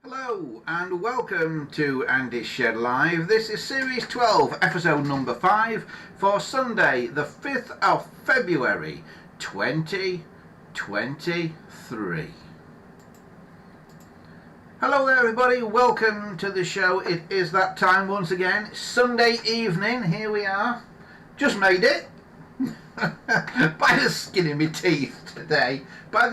Hello and welcome to Andy's Shed Live. This is Series 12, episode number 5 for Sunday the 5th of February 2023. Hello there everybody, welcome to the show. It is that time once again, Sunday evening, here we are. Just made it. By the skin of my teeth today, but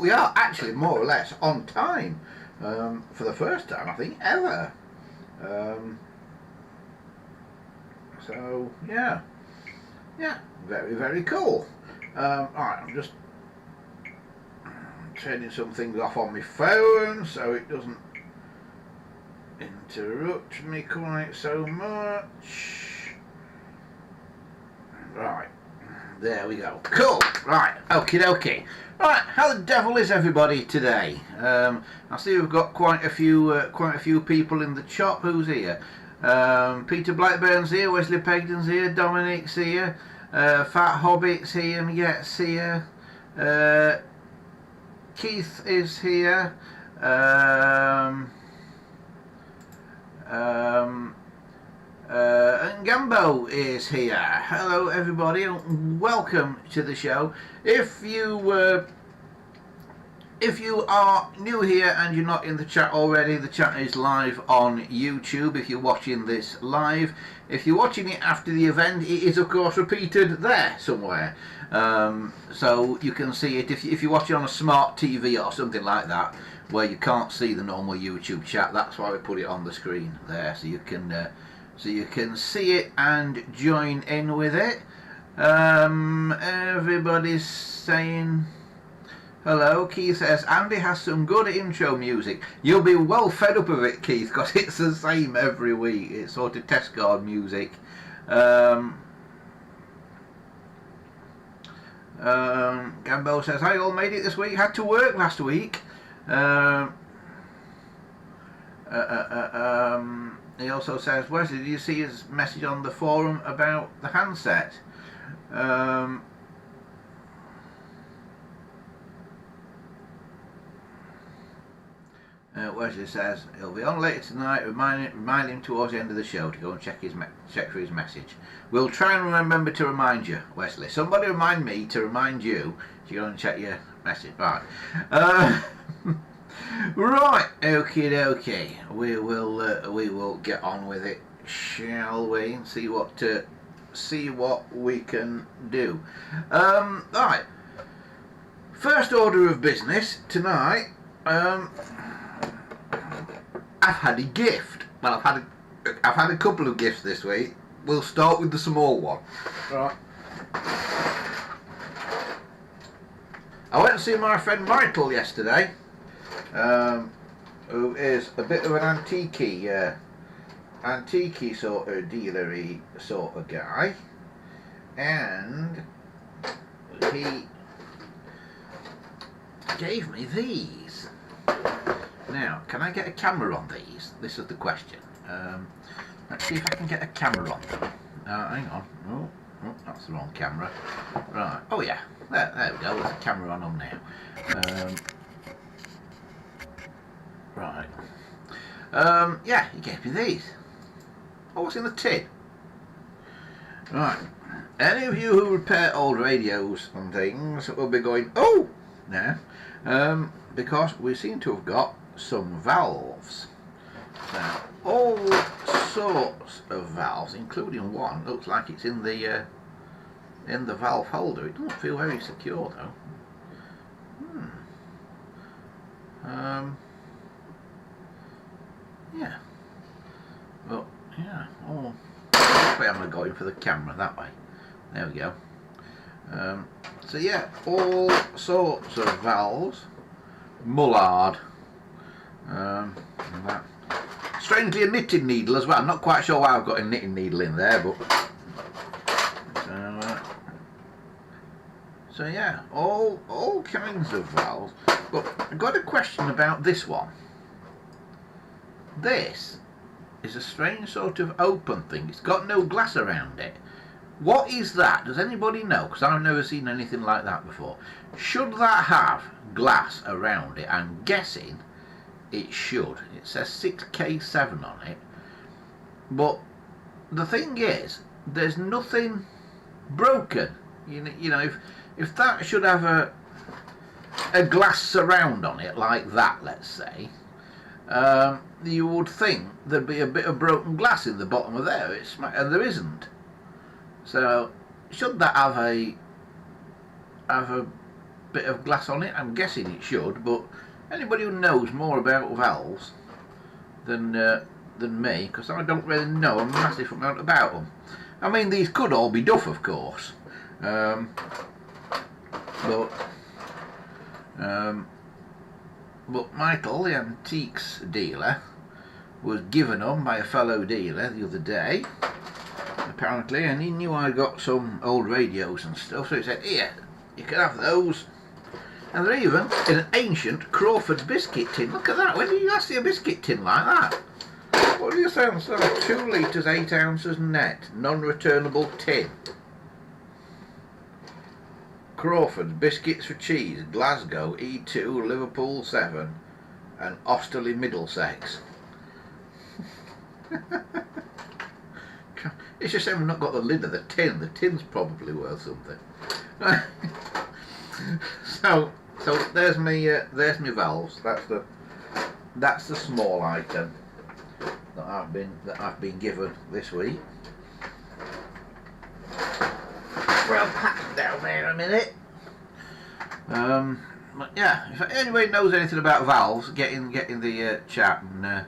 we are actually more or less on time. For the first time, I think, ever. So, yeah, very, very cool. Alright, I'm just turning some things off on my phone so it doesn't interrupt me quite so much. Right, there we go. Cool. Right, okie dokie. Right, how the devil is everybody today? I see we've got quite a few people in the shop. Who's here? Peter Blackburn's here, Wesley Pegden's here, Dominic's here, Fat Hobbit's here, Miette's here, Keith is here, and Gambo is here. Hello everybody and welcome to the show. If you are new here and you're not in the chat already, the chat is live on YouTube if you're watching this live. If you're watching it after the event, it is of course repeated there somewhere, so you can see it. If you watch it on a smart TV or something like that where you can't see the normal YouTube chat, that's why we put it on the screen there, so you can see it and join in with it. Everybody's saying hello. Keith says Andy has some good intro music. You'll be well fed up of it, Keith, because it's the same every week. It's sort of test guard music. Gambo says I all made it this week. Had to work last week. He also says, Wesley, did you see his message on the forum about the handset? Wesley says he'll be on later tonight. Remind him towards the end of the show to go and check for his message. We'll try and remember to remind you, Wesley. Somebody remind me to remind you to go and check your message. Right. Right, okie dokie. We will get on with it, shall we? And see what we can do. Right. First order of business tonight. I've had a gift. Well, I've had a couple of gifts this week. We'll start with the small one. Right. I went to see my friend Michael yesterday. Who is a bit of an antique sort of dealery sort of guy, and he gave me these. Now, can I get a camera on these? This is the question. Let's see if I can get a camera on them. Hang on. Oh, that's the wrong camera. Right. Oh yeah. There we go. There's a camera on them now. Right. Yeah, he gave me these. Oh, what's in the tin? Right. Any of you who repair old radios and things will be going, oh, now, because we seem to have got some valves. Now, all sorts of valves, including one looks like it's in the valve holder. It doesn't feel very secure though. Yeah. Well, yeah. Oh, I'm going to go in for the camera that way. There we go. So yeah, all sorts of valves. Mullard. And that. Strangely, a knitting needle as well. I'm not quite sure why I've got a knitting needle in there, but so yeah, all kinds of valves. But I've got a question about this one. This is a strange sort of open thing. It's got no glass around it. What is that? Does anybody know? Because I've never seen anything like that before. Should that have glass around it? I'm guessing it should. It says 6K7 on it, but the thing is, there's nothing broken. You know, if that should have a glass surround on it like that, let's say, you would think there'd be a bit of broken glass in the bottom of there, and there isn't. So should that have a bit of glass on it? I'm guessing it should, but anybody who knows more about valves than me, because I don't really know a massive amount about them. I mean, these could all be duff, of course, but Michael, the antiques dealer, was given them by a fellow dealer the other day, apparently, and he knew I got some old radios and stuff, so he said, here, you can have those. And they're even in an ancient Crawford's biscuit tin. Look at that. When did you last see a biscuit tin like that? What do you sound so? 2 litres, 8 ounces net, non-returnable tin. Crawford's biscuits for cheese, Glasgow, E2, Liverpool 7, and Osterley, Middlesex. It's just that we've not got the lid of the tin. The tin's probably worth something. So there's me valves. That's the small item that I've been given this week. Well, packed down there a minute. But yeah, if anybody knows anything about valves, get in the chat and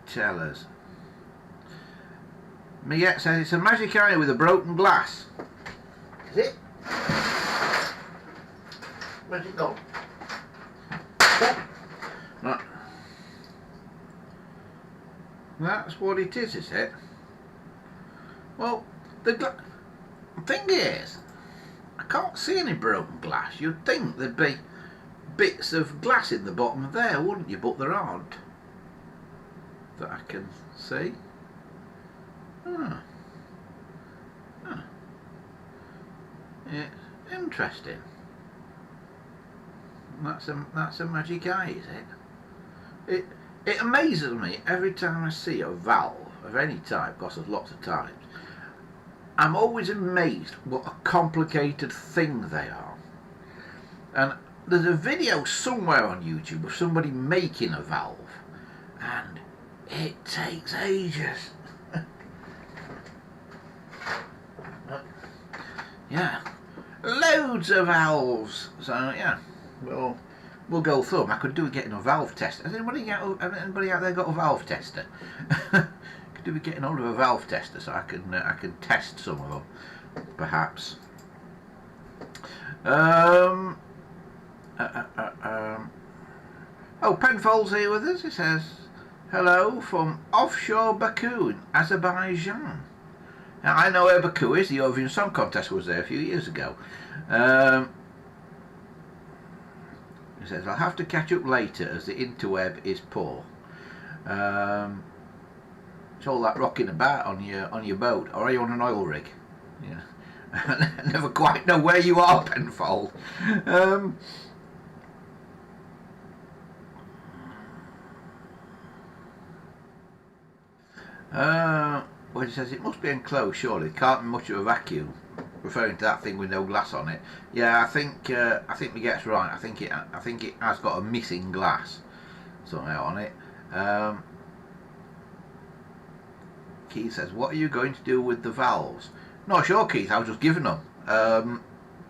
tell us. Miguel says it's a magic eye with a broken glass. Is it? Where's it gone? Right. That's what it is it? Well, the thing is, I can't see any broken glass. You'd think there'd be bits of glass in the bottom of there, wouldn't you? But there aren't. That I can see. It's interesting. That's a magic eye, is it? It amazes me every time I see a valve of any type, because there's lots of types. I'm always amazed what a complicated thing they are. And there's a video somewhere on YouTube of somebody making a valve, and it takes ages. Yeah, loads of valves. So yeah, we'll go through them. I could do with getting a valve tester. Has anybody out there got a valve tester? Could do with getting hold of a valve tester so I can test some of them, perhaps. Oh, Penfold's here with us. He says hello from offshore Baku in Azerbaijan. Now, I know where Baku is. The Eurovision Song Contest was there a few years ago. He says, I'll have to catch up later as the interweb is poor. It's all that rocking about on your boat, or are you on an oil rig? Yeah. I never quite know where you are, Penfold. Well, he says it must be enclosed, surely. It can't be much of a vacuum, referring to that thing with no glass on it. Yeah, I think he gets right. I think it has got a missing glass somehow on it. Keith says, "What are you going to do with the valves?" Not sure, Keith. I was just giving them.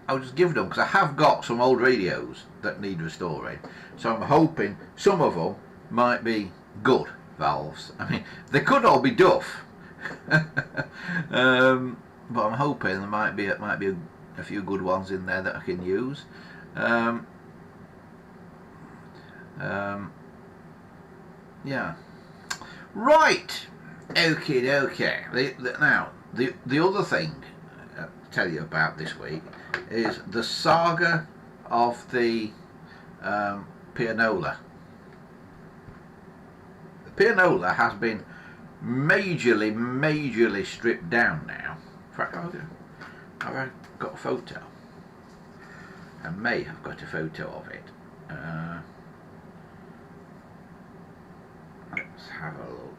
Because I have got some old radios that need restoring. So I'm hoping some of them might be good valves. I mean, they could all be duff. But I'm hoping there might be a few good ones in there that I can use. Yeah. Right. Okay. Now the other thing to tell you about this week is the saga of the pianola. The pianola has been majorly stripped down now. In fact, I've got a photo. I may have got a photo of it. have a look.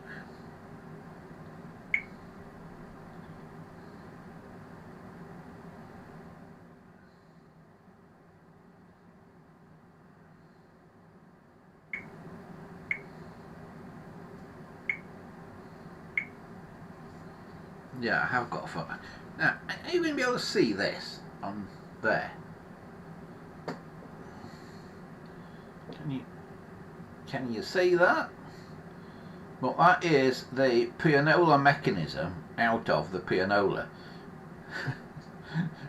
Yeah, I have got a photo. Now, are you going to be able to see this on there? Can you see that? Well, that is the pianola mechanism out of the pianola.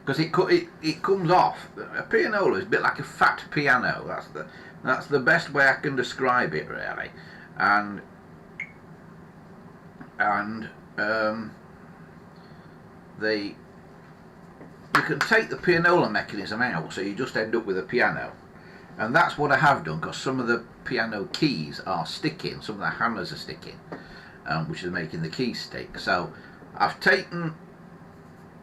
Because it comes off. A pianola is a bit like a fat piano. That's the best way I can describe it, really. And you can take the pianola mechanism out, so you just end up with a piano. And that's what I have done, because some of the piano keys are sticking, some of the hammers are sticking, which is making the keys stick. So I've taken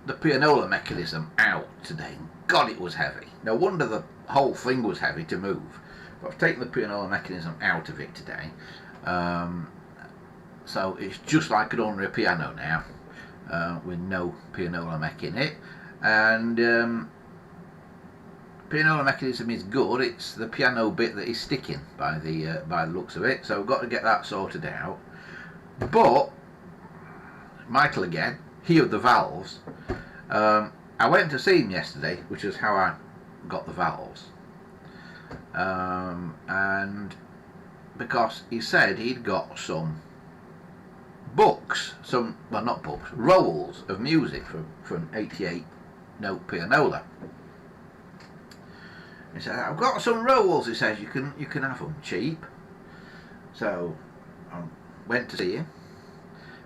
the pianola mechanism out today. God, it was heavy. No wonder the whole thing was heavy to move. But I've taken the pianola mechanism out of it today. So it's just like an ordinary piano now, with no pianola mech in it. And pianola mechanism is good. It's the piano bit that is sticking by the looks of it. So we've got to get that sorted out. But Michael again, he of the valves. I went to see him yesterday, which is how I got the valves. And because he said he'd got some books, well, not books, rolls of music from 88 note pianola. He said, I've got some rolls, he says, you can have them cheap. So I went to see him,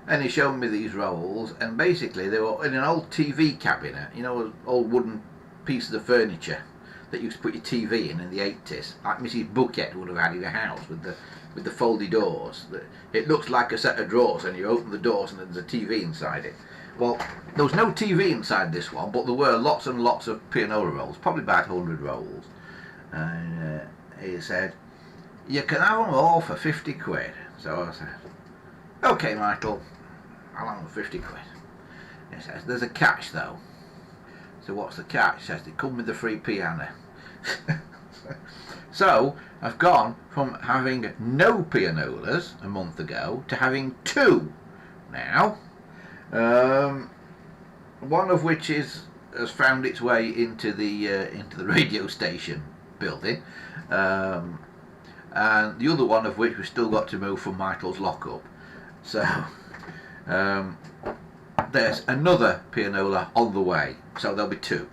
and he showed me these rolls, and basically they were in an old TV cabinet, you know, an old wooden piece of furniture that you used to put your TV in the 80s, like Mrs. Bucket would have had in her house with the foldy doors. It looks like a set of drawers, and you open the doors and there's a TV inside it. Well, there was no TV inside this one, but there were lots and lots of pianola rolls, probably about 100 rolls. And he said, you can have them all for 50 quid. So I said, okay, Michael, I'll have them for 50 quid. He says, there's a catch though. So what's the catch? He says, they come with the free piano. So I've gone from having no pianolas a month ago to having two now. One of which has found its way into the radio station building, and the other one of which we've still got to move from Michael's lockup. So there's another pianola on the way, so there'll be two.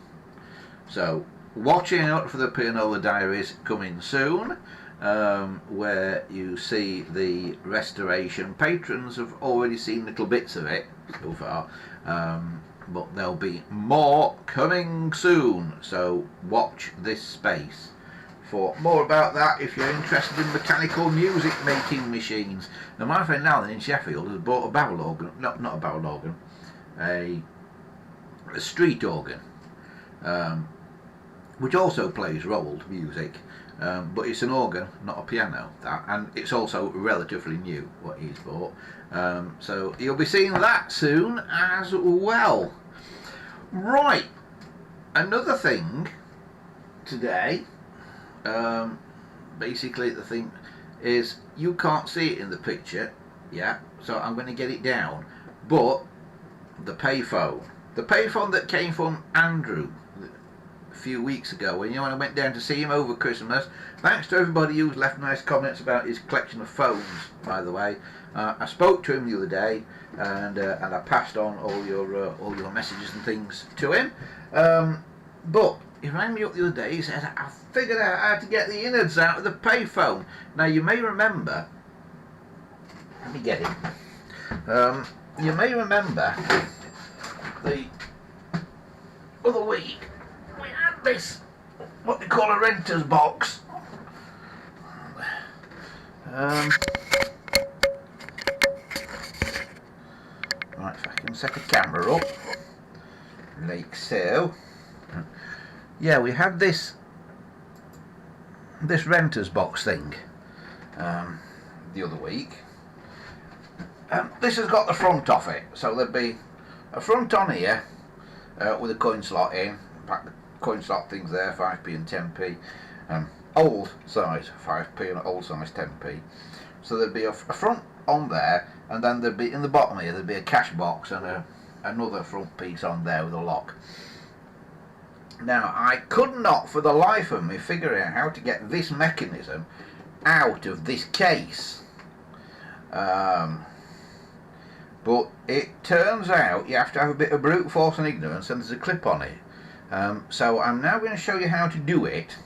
So watching out for the pianola diaries coming soon, where you see the restoration. Patrons have already seen little bits of it so far, but there'll be more coming soon, so watch this space for more about that if you're interested in mechanical music making machines. Now my friend Alan in Sheffield has bought a barrel organ, not a barrel organ, a street organ, which also plays rolled music, but it's an organ, not a piano, and it's also relatively new what he's bought, so you'll be seeing that soon as well. Right, another thing today, basically the thing is you can't see it in the picture yet, so I'm going to get it down, but the payphone that came from Andrew a few weeks ago, when I went down to see him over Christmas. Thanks to everybody who's left nice comments about his collection of phones, by the way. I spoke to him the other day, and I passed on all your messages and things to him. But he rang me up the other day. He said, I figured out how to get the innards out of the payphone. Now you may remember, let me get it. You may remember the other week we had this, what they call a renter's box. Right, if I can set the camera up, like so. Yeah, we had this renter's box thing the other week, This has got the front off it, so there'd be a front on here with a coin slot in. In fact, the coin slot thing's there, 5p and 10p. Old size 5p and old size 10p. So there'd be a front on there, and then there'd be in the bottom here there'd be a cash box and another front piece on there with a lock. Now I could not for the life of me figure out how to get this mechanism out of this case. But it turns out you have to have a bit of brute force and ignorance, and there's a clip on it. So I'm now going to show you how to do it.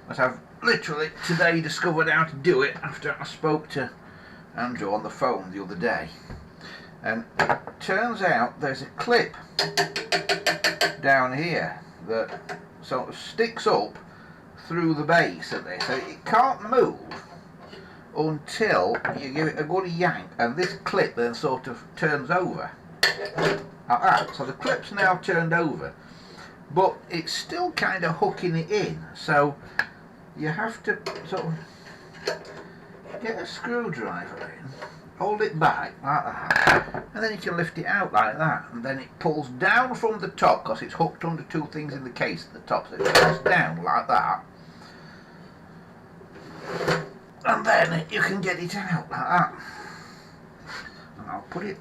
But I've literally today discovered how to do it after I spoke to Andrew on the phone the other day. And it turns out there's a clip down here that sort of sticks up through the base of this. So it can't move until you give it a good yank, and this clip then sort of turns over like that. So the clip's now turned over, but it's still kind of hooking it in, so you have to sort of get a screwdriver in, hold it back like that, and then you can lift it out like that, and then it pulls down from the top because it's hooked under two things in the case at the top, so it pulls down like that, and then you can get it out like that. And I'll put it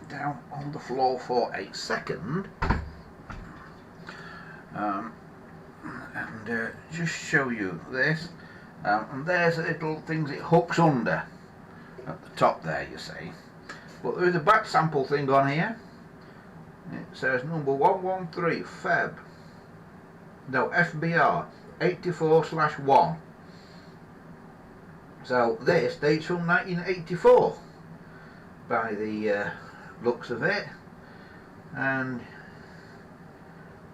down on the floor for a second, and just show you this. And there's the little things it hooks under at the top there, you see. But there is a back sample thing on here. It says number 113 FBR 84/1. So this dates from 1984 by the looks of it. And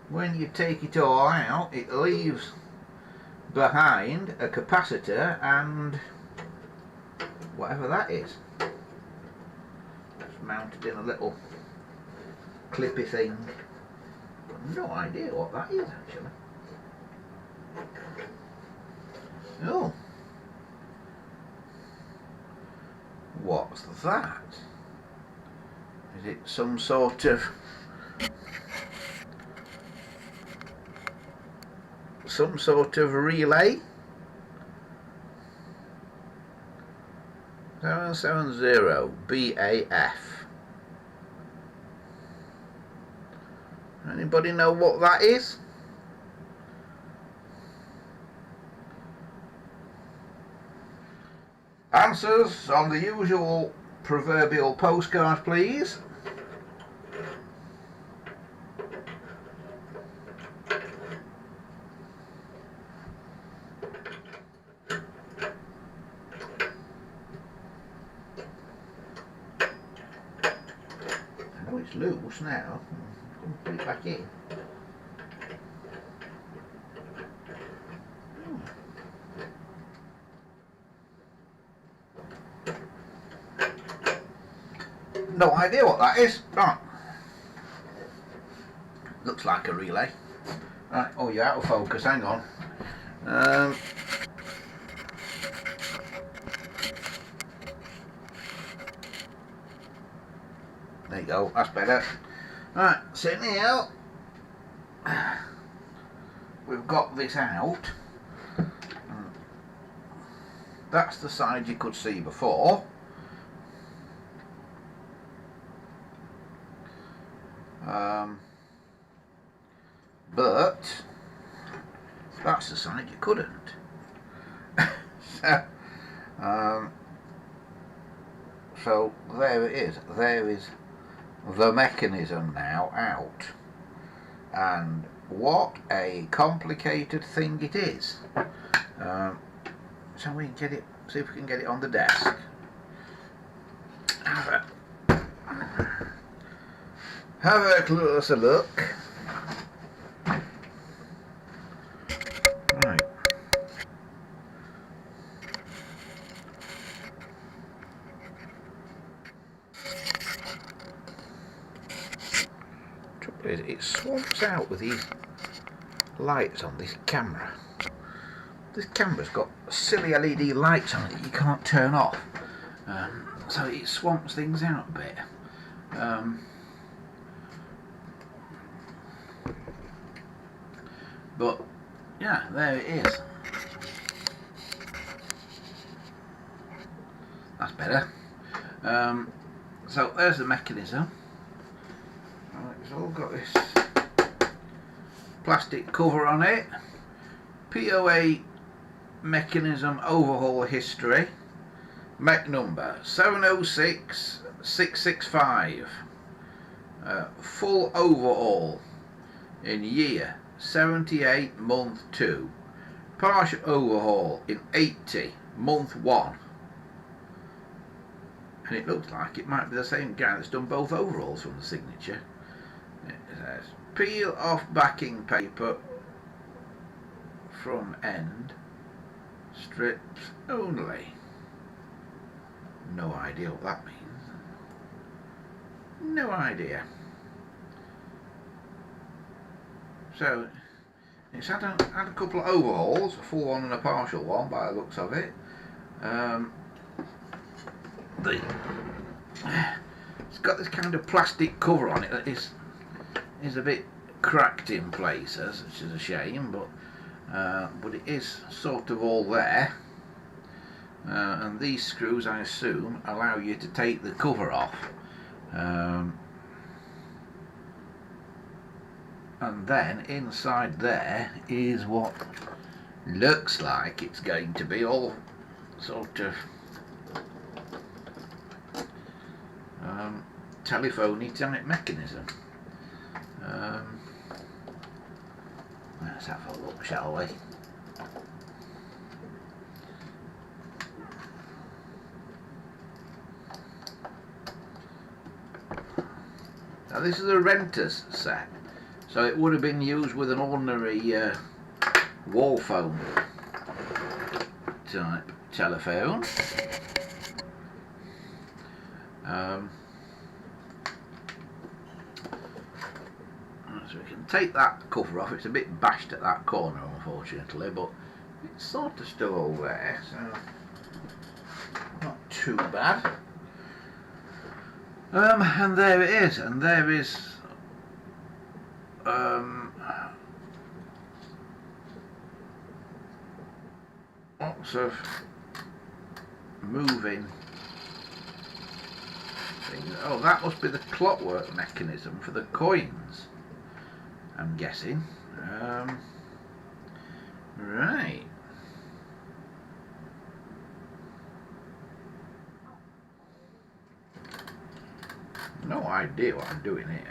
when you take it all out, it leaves behind a capacitor and whatever that is. It's mounted in a little clippy thing. I've no idea what that is actually. Oh, what's that? Is it some sort of relay? 770 BAF. Anybody know what that is? Answers on the usual proverbial postcard, please. I know it's loose now. I'm going to put it back in. No idea what that is. Right. Looks like a relay. Right. Oh, you're out of focus. Hang on. There you go. That's better. Right. So now we've got this out. That's the side you could see before. But that's the side you couldn't. So there it is. There is the mechanism now out, and what a complicated thing it is. So we can get it. See if we can get it on the desk. Have a closer look. Right. Trouble is, it swamps out with these lights on this camera. This camera's got silly LED lights on it that you can't turn off. So it swamps things out a bit. But yeah, there it is. That's better. So there's the mechanism. It's all got this plastic cover on it. POA mechanism overhaul history. Mech number 706665. Full overhaul in year 78 month 2. Partial overhaul in 80 month 1. And it looks like it might be the same guy that's done both overhauls from the signature. It says peel off backing paper from end strips only. No idea what that means. No idea. So it's had a couple of overhauls, a full one and a partial one by the looks of it. It's got this kind of plastic cover on it that is a bit cracked in places, which is a shame, but it is sort of all there. And these screws, I assume, allow you to take the cover off. And then inside there is what looks like it's going to be all sort of telephone Ethernet mechanism. Let's have a look, shall we? Now this is a renter's set, so it would have been used with an ordinary wall phone type telephone. So we can take that cover off. It's a bit bashed at that corner, unfortunately, but it's sort of still all there, so not too bad. And there it is, and there is lots of moving things. Oh, that must be the clockwork mechanism for the coins, I'm guessing. Right. No idea what I'm doing here.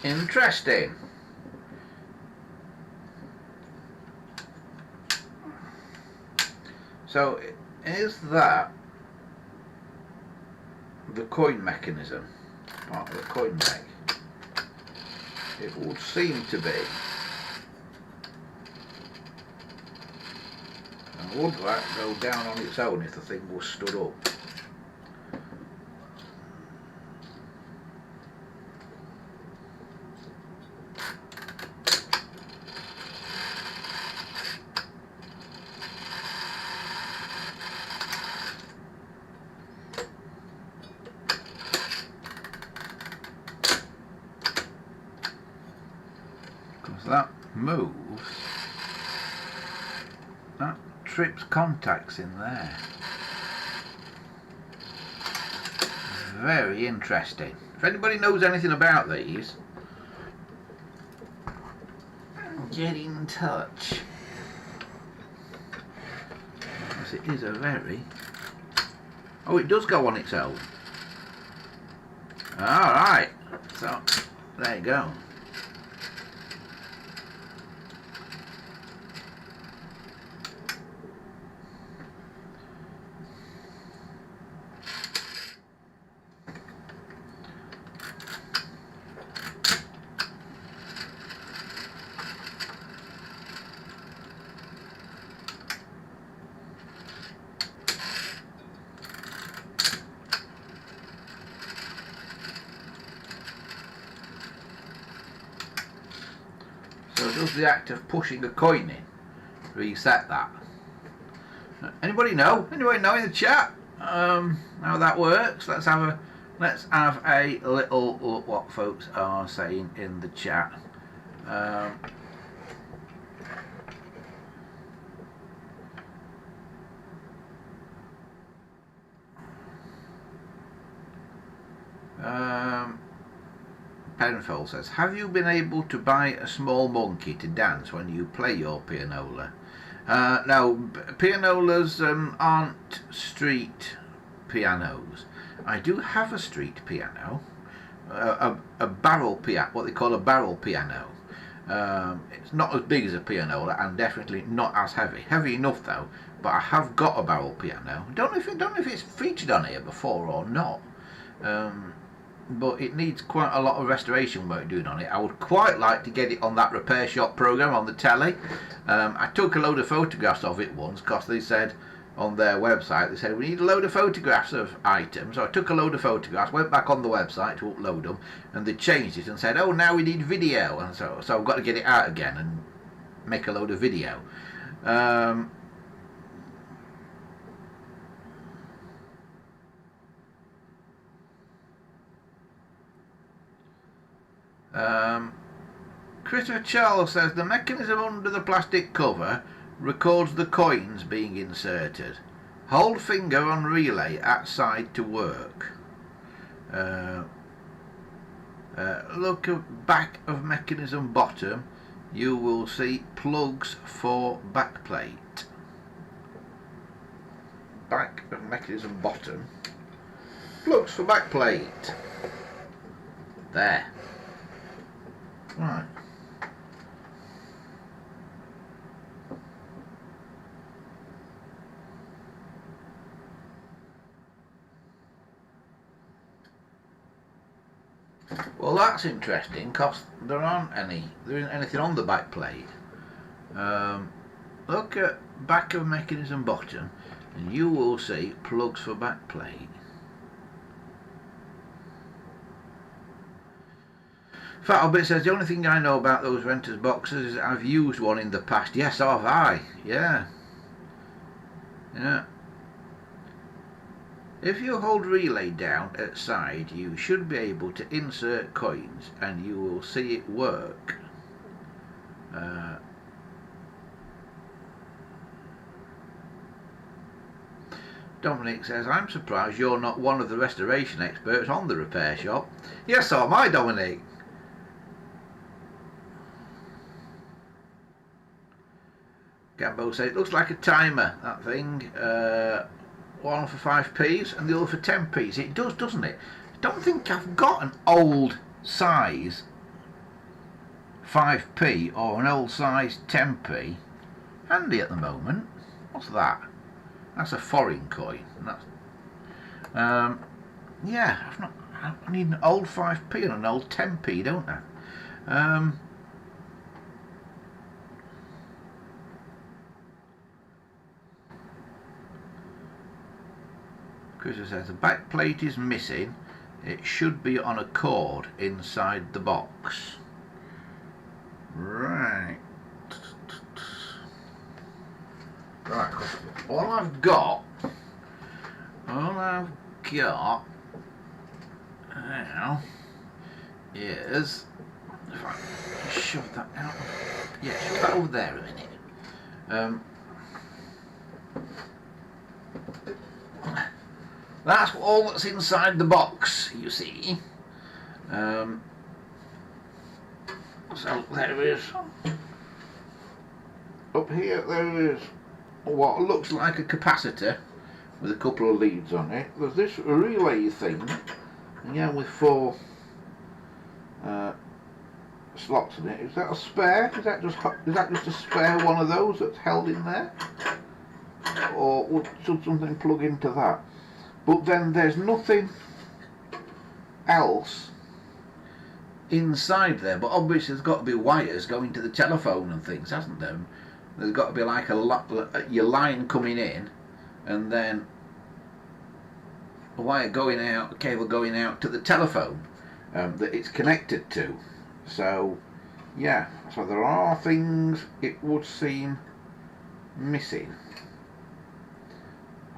Interesting. So is that the coin mechanism, part of the coin mech? It would seem to be. And would that go down on its own if the thing was stood up? Because that moves, that trips contacts in there. Very interesting. If anybody knows anything about these, get in touch. Because it is a very... Oh, it does go on its own. Alright, so there you go. So it does the act of pushing a coin in. Reset that. Anybody know? Anybody know in the chat how that works? Let's have a little look what folks are saying in the chat. Penfold says, have you been able to buy a small monkey to dance when you play your pianola? No, pianolas aren't street pianos. I do have a street piano, a barrel piano, what they call a barrel piano. It's not as big as a pianola and definitely not as heavy. Heavy enough though, but I have got a barrel piano. Don't know if it's featured on here before or not. But it needs quite a lot of restoration work doing on it. I would quite like to get it on that repair shop program on the telly. I took a load of photographs of it once because they said on their website, they said we need a load of photographs of items. So I took a load of photographs, went back on the website to upload them, and they changed it and said, oh, now we need video. And so I've got to get it out again and make a load of video. Christopher Charles says the mechanism under the plastic cover records the coins being inserted. Hold finger on relay at side to work. Look at back of mechanism bottom. You will see plugs for backplate. Back of mechanism bottom. Plugs for backplate. There. Right. Well, that's interesting because there isn't anything on the back plate. Look at back of mechanism bottom and you will see plugs for back plate. Fattlebit says the only thing I know about those renters boxes is I've used one in the past. Yes, so have I. Yeah. If you hold relay down at side, you should be able to insert coins and you will see it work. Dominic says, I'm surprised you're not one of the restoration experts on the repair shop. Yes, so am I, Dominic. Gambo says, it looks like a timer, that thing. One for 5p's and the other for 10p's. It does, doesn't it? I don't think I've got an old size 5p or an old size 10p handy at the moment. What's that? That's a foreign coin. That's, yeah, I need an old 5p and an old 10p, don't I? Chris says the back plate is missing. It should be on a cord inside the box. Right. Right. All I've got now is, if I shove that out, yeah, shove that over there a minute. That's all that's inside the box, you see. So there is, up here there is what looks like a capacitor with a couple of leads on it. There's this relay thing, again with 4 slots in it. Is that a spare? Is that just a spare one of those that's held in there? Or should something plug into that? But then there's nothing else inside there, but obviously there's got to be wires going to the telephone and things, hasn't there? There's got to be like your line coming in and then a wire going out, a cable going out to the telephone that it's connected to. So yeah, so there are things it would seem missing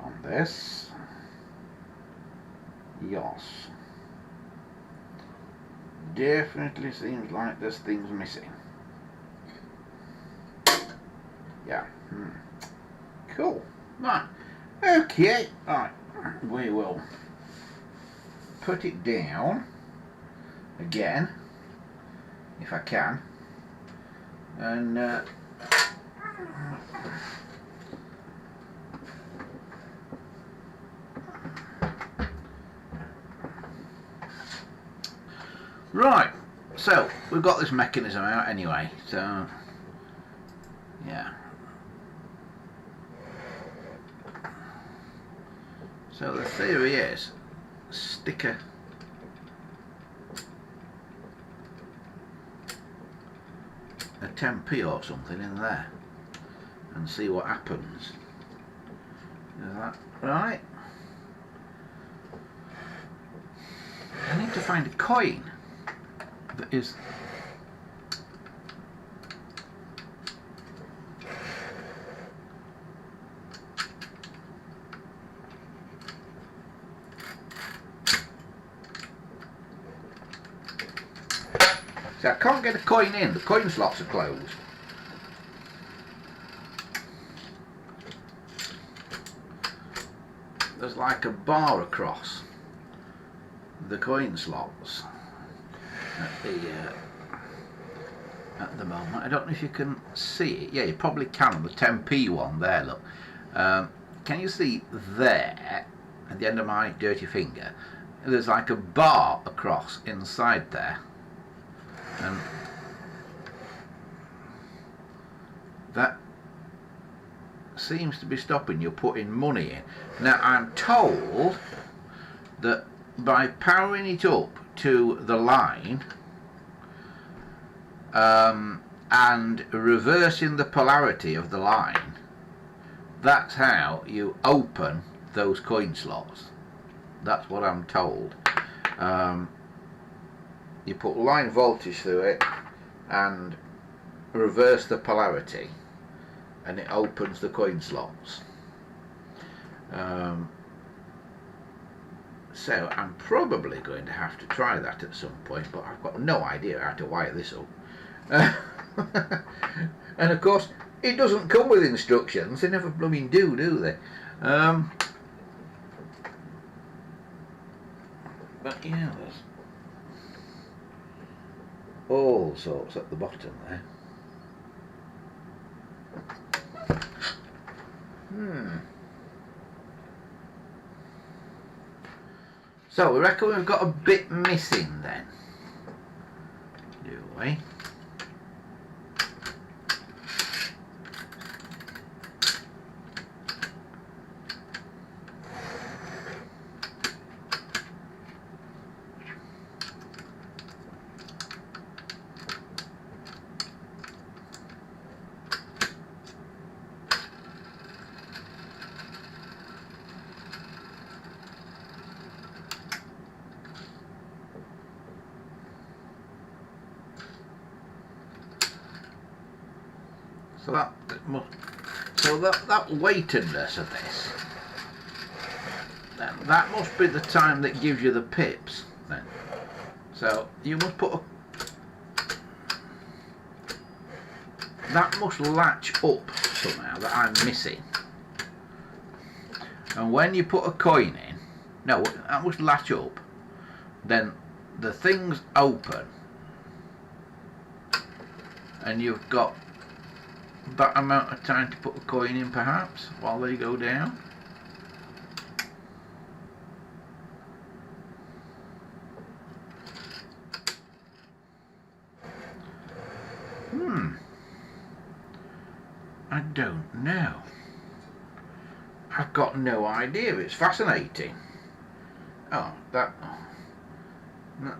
on this. Yes. Definitely seems like there's things missing. Yeah. Cool. Right. Okay. Right. We will put it down again, if I can, and right. So we've got this mechanism out anyway. So yeah. So the theory is stick a a 10p or something in there and see what happens. Is that right? I need to find a coin that is see, I can't get a coin in, the coin slots are closed. There's like a bar across the coin slots at the moment. I don't know if you can see it. Yeah, you probably can on the 10p one there, look. Can you see there, at the end of my dirty finger, there's like a bar across inside there. And that seems to be stopping you putting money in. Now, I'm told that by powering it up to the line and reversing the polarity of the line, that's how you open those coin slots. That's what I'm told. You put line voltage through it and reverse the polarity, and it opens the coin slots. So I'm probably going to have to try that at some point, but I've got no idea how to wire this up. And of course, it doesn't come with instructions. They never blooming do they? But yeah, there's all sorts at the bottom there. So we reckon we've got a bit missing then, do we? So that weightedness of this, that must be the time that gives you the pips then. So you must put that must latch up somehow that I'm missing. And when you put a coin in, no, that must latch up, then the thing's open and you've got that amount of time to put a coin in perhaps while they go down. I don't know. I've got no idea. It's fascinating. Oh, that's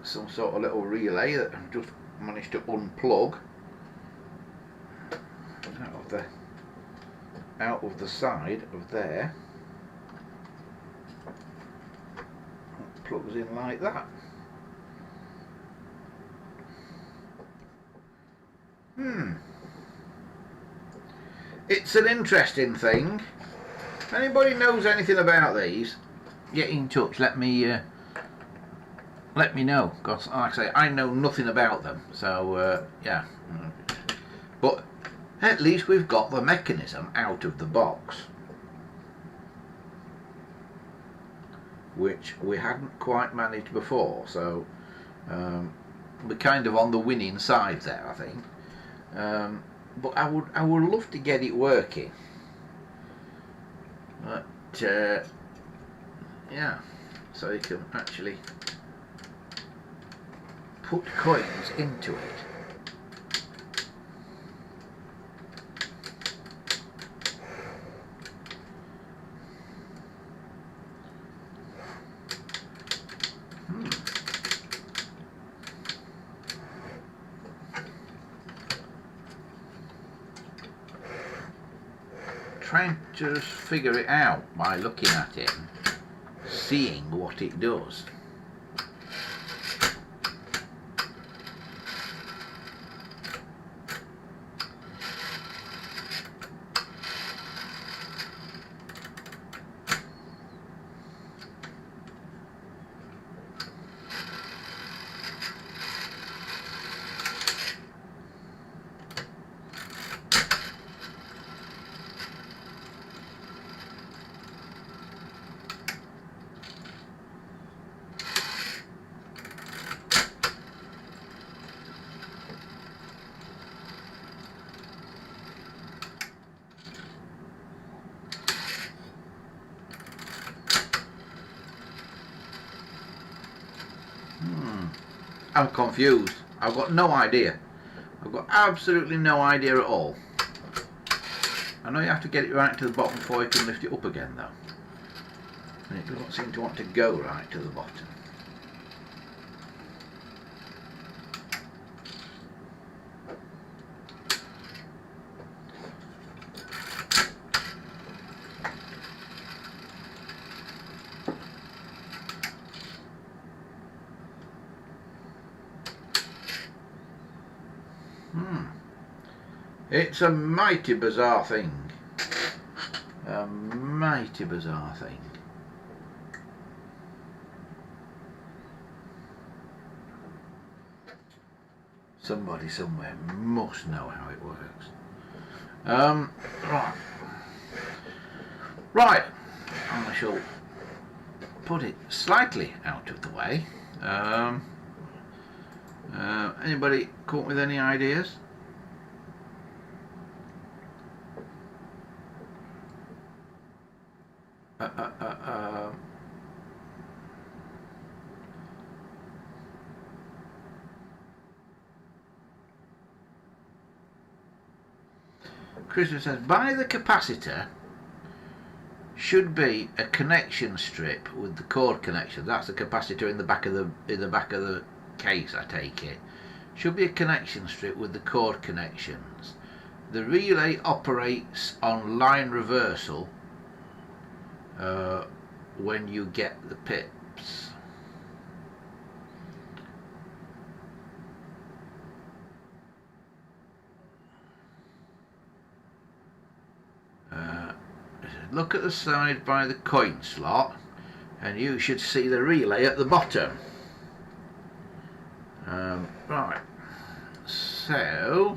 some sort of little relay that I've just managed to unplug out of the side of there. It plugs in like that. That's an interesting thing. If anybody knows anything about these, get in touch. Let me know. Because like I say, I know nothing about them. So yeah. But at least we've got the mechanism out of the box, which we hadn't quite managed before. So we're kind of on the winning side there, I think. But I would love to get it working. But yeah, so you can actually put coins into it. Trying to just figure it out by looking at it, seeing what it does. I'm confused. I've got no idea. I've got absolutely no idea at all. I know you have to get it right to the bottom before you can lift it up again though. And it doesn't seem to want to go right to the bottom. It's a mighty bizarre thing. A mighty bizarre thing. Somebody somewhere must know how it works. Right. I shall put it slightly out of the way. Anybody caught with any ideas? Christopher says, by the capacitor should be a connection strip with the cord connection. That's the capacitor in the back of the case, I take it. Should be a connection strip with the cord connections. The relay operates on line reversal when you get the pips. Look at the side by the coin slot and you should see the relay at the bottom. Right, so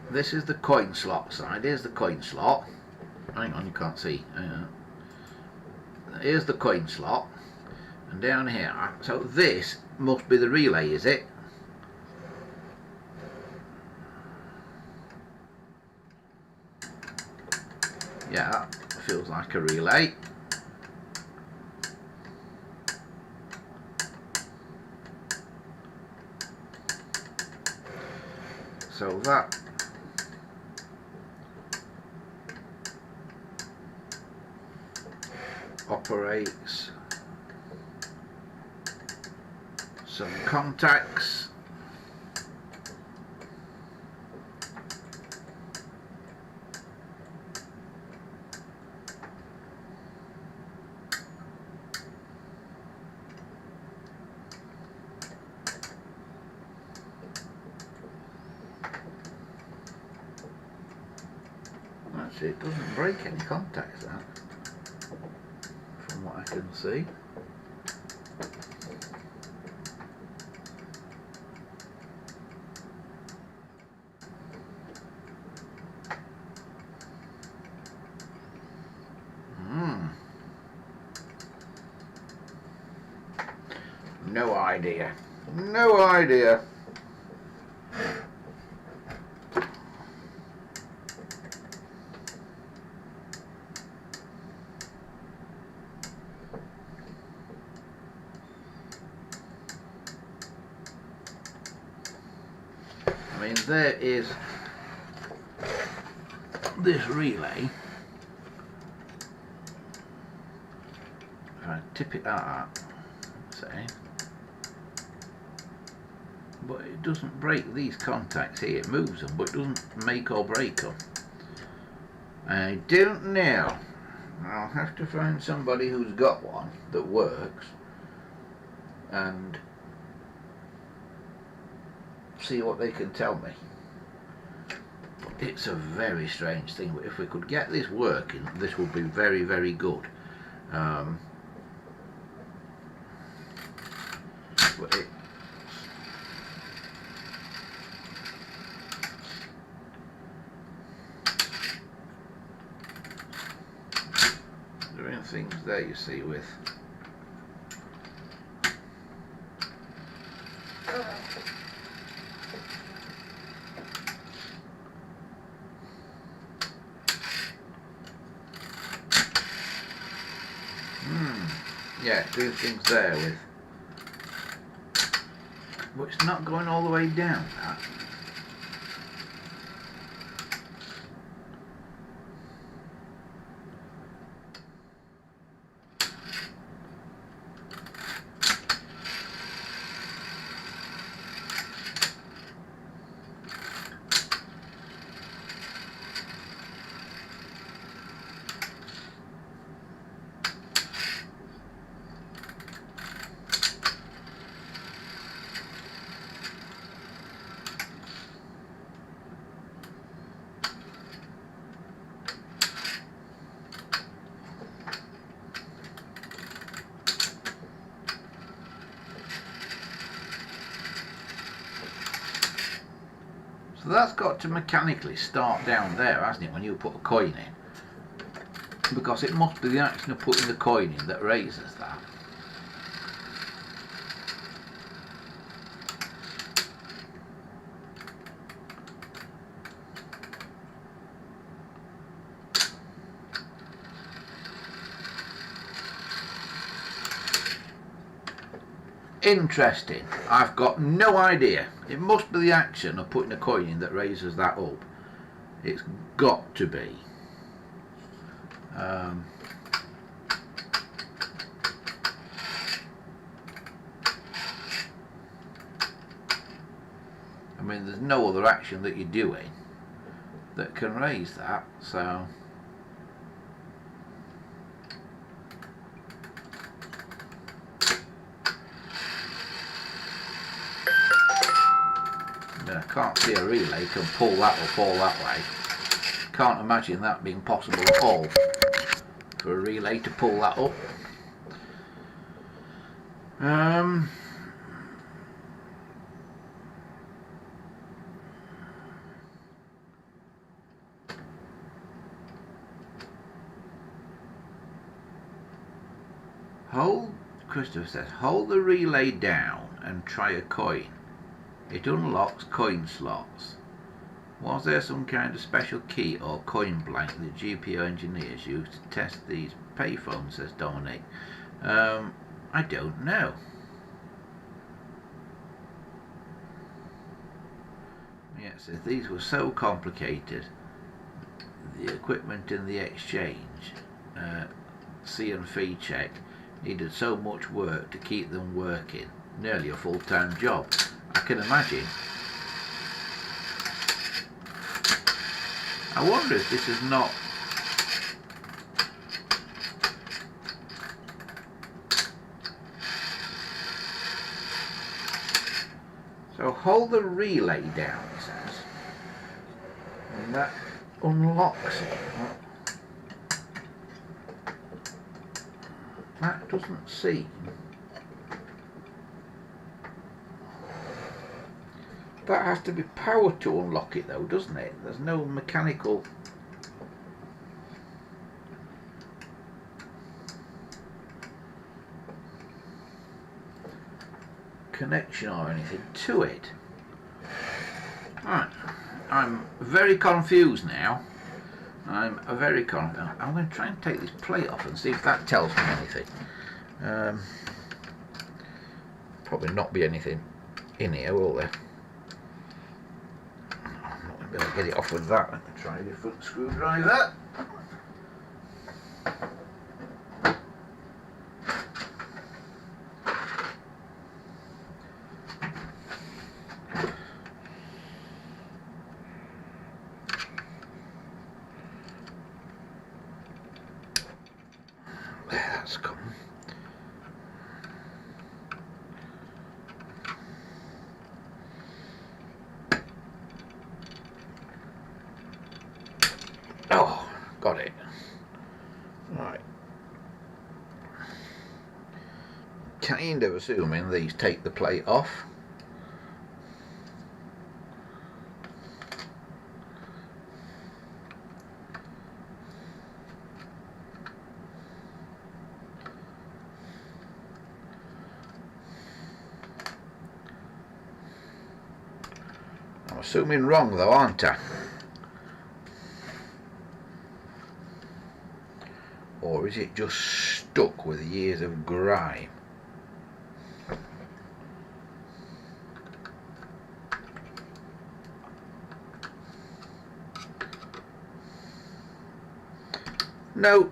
this is the coin slot side. Here's the coin slot. Hang on, you can't see. Here's the coin slot, and down here, so this must be the relay, is it? Yeah, that feels like a relay. So that operates some contacts. actually it doesn't break any contacts, that, from what I can see. No idea. No idea. I mean, there is this relay. If I tip it out, say, but it doesn't break these contacts here. It moves them, but it doesn't make or break them. I don't know. I'll have to find somebody who's got one that works and see what they can tell me. It's a very strange thing, but if we could get this working, this would be very, very good. But there are things there, you see, with yeah, doing things there with, but it's not going all the way down, that. So that's got to mechanically start down there, hasn't it, when you put a coin in? Because it must be the action of putting the coin in that raises that. Interesting. I've got no idea. It must be the action of putting a coin in that raises that up. It's got to be. I mean, there's no other action that you're doing that can raise that, so I can't see a relay can pull that up all that way. Can't imagine that being possible at all, for a relay to pull that up. Christopher says, hold the relay down and try a coin. It unlocks coin slots. Was there some kind of special key or coin blank that GPO engineers use to test these payphones, says Dominic. I don't know. Yeah, it says these were so complicated. The equipment in the exchange, C and fee check, needed so much work to keep them working. Nearly a full-time job. I can imagine. I wonder if this is not so hold the relay down, it says, and that unlocks it. That doesn't seem. That has to be powered to unlock it though, doesn't it? There's no mechanical connection or anything to it. Right, I'm very confused now. I'm going to try and take this plate off and see if that tells me anything. Probably not be anything in here, will there? I'm not going to be able to get it off with that. Let me try a different screwdriver. That's come. Oh, got it. Right. Kind of assuming these take the plate off. I'm assuming wrong though, aren't I? Or is it just stuck with years of grime? No.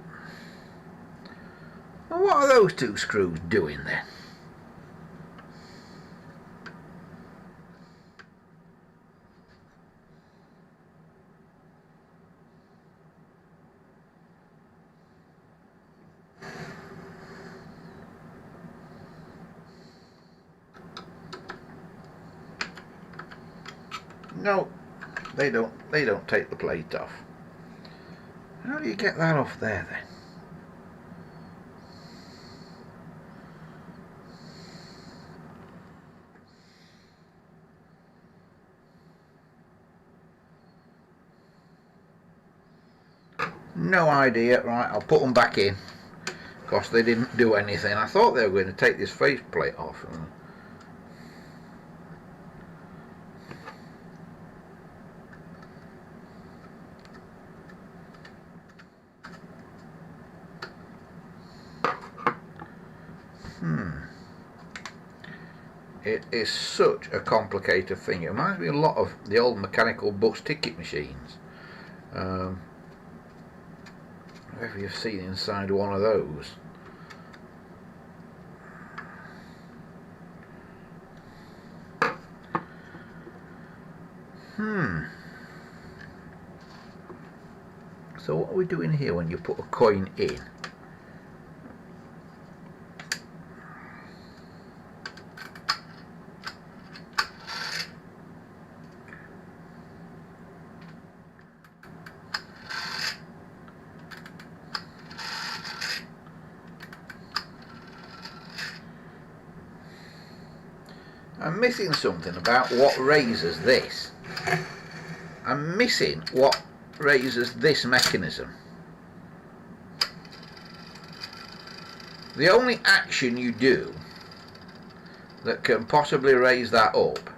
Well, what are those two screws doing then? No, they don't take the plate off. How do you get that off there then? No idea. Right, I'll put them back in. Of course, they didn't do anything. I thought they were going to take this faceplate off. It is such a complicated thing. It reminds me a lot of the old mechanical bus ticket machines. Whatever you've seen inside one of those. So what are we doing here when you put a coin in? I'm missing something about what raises this. I'm missing what raises this mechanism. The only action you do that can possibly raise that up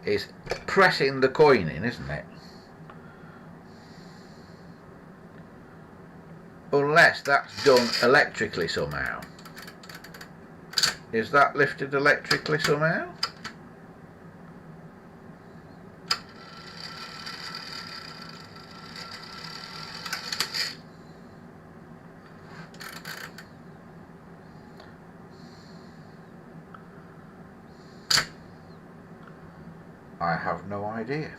is pressing the coin in, isn't it? Unless that's done electrically somehow. Is that lifted electrically somehow? I have no idea.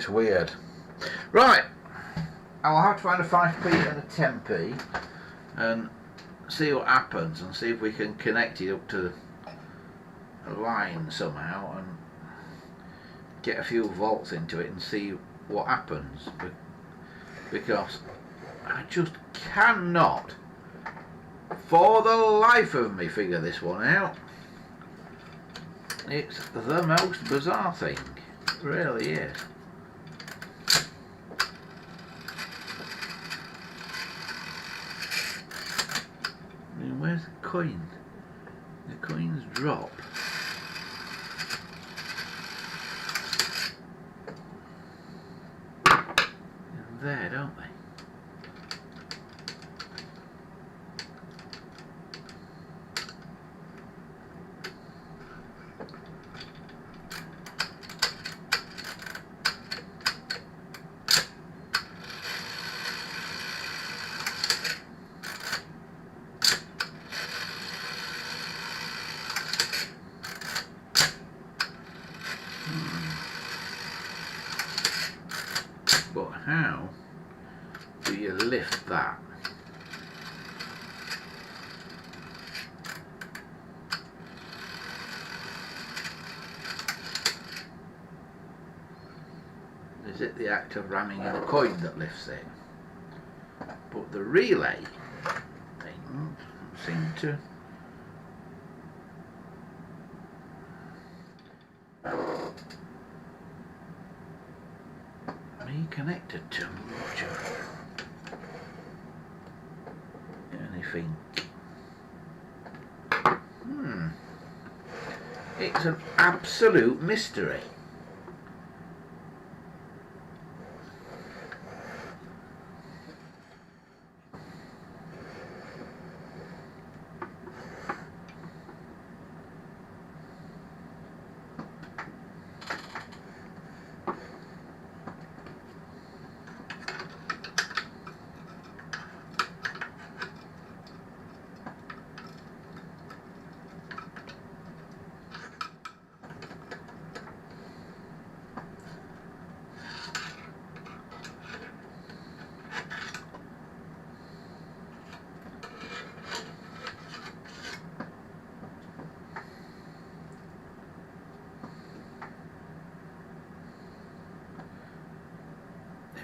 It's weird. Right, I'll have to find a 5p and a 10p and see what happens, and see if we can connect it up to a line somehow and get a few volts into it and see what happens, because I just cannot for the life of me figure this one out. It's the most bizarre thing, it really is. I mean, where's the coin? The coins drop. In there, don't they? But how do you lift that? Is it the act of ramming in a coin that lifts it? But the relay thing seemed to be connected to much of anything. It's an absolute mystery.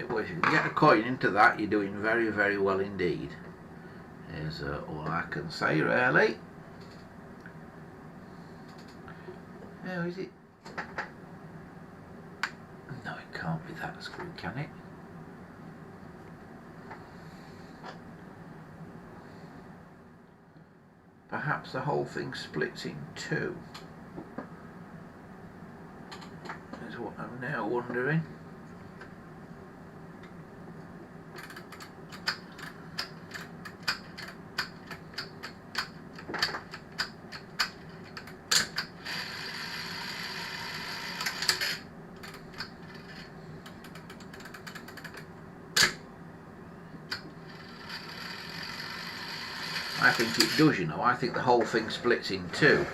Well, if you can get a coin into that, you're doing very, very well indeed, is all I can say, really. How is it? No, it can't be that screw, can it? Perhaps the whole thing splits in two, is what I'm now wondering. I think it does, you know. I think the whole thing splits in two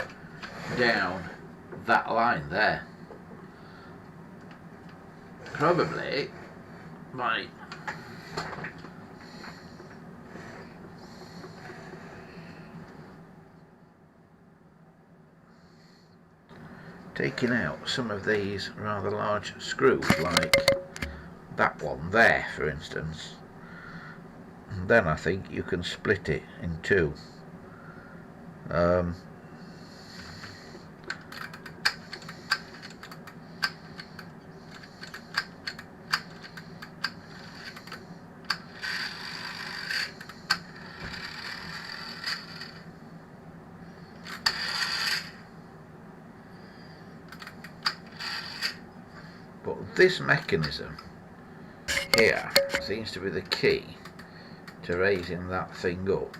down that line there. Probably by taking out some of these rather large screws, like that one there, for instance. And then I think you can split it in two. But this mechanism here seems to be the key to raising that thing up.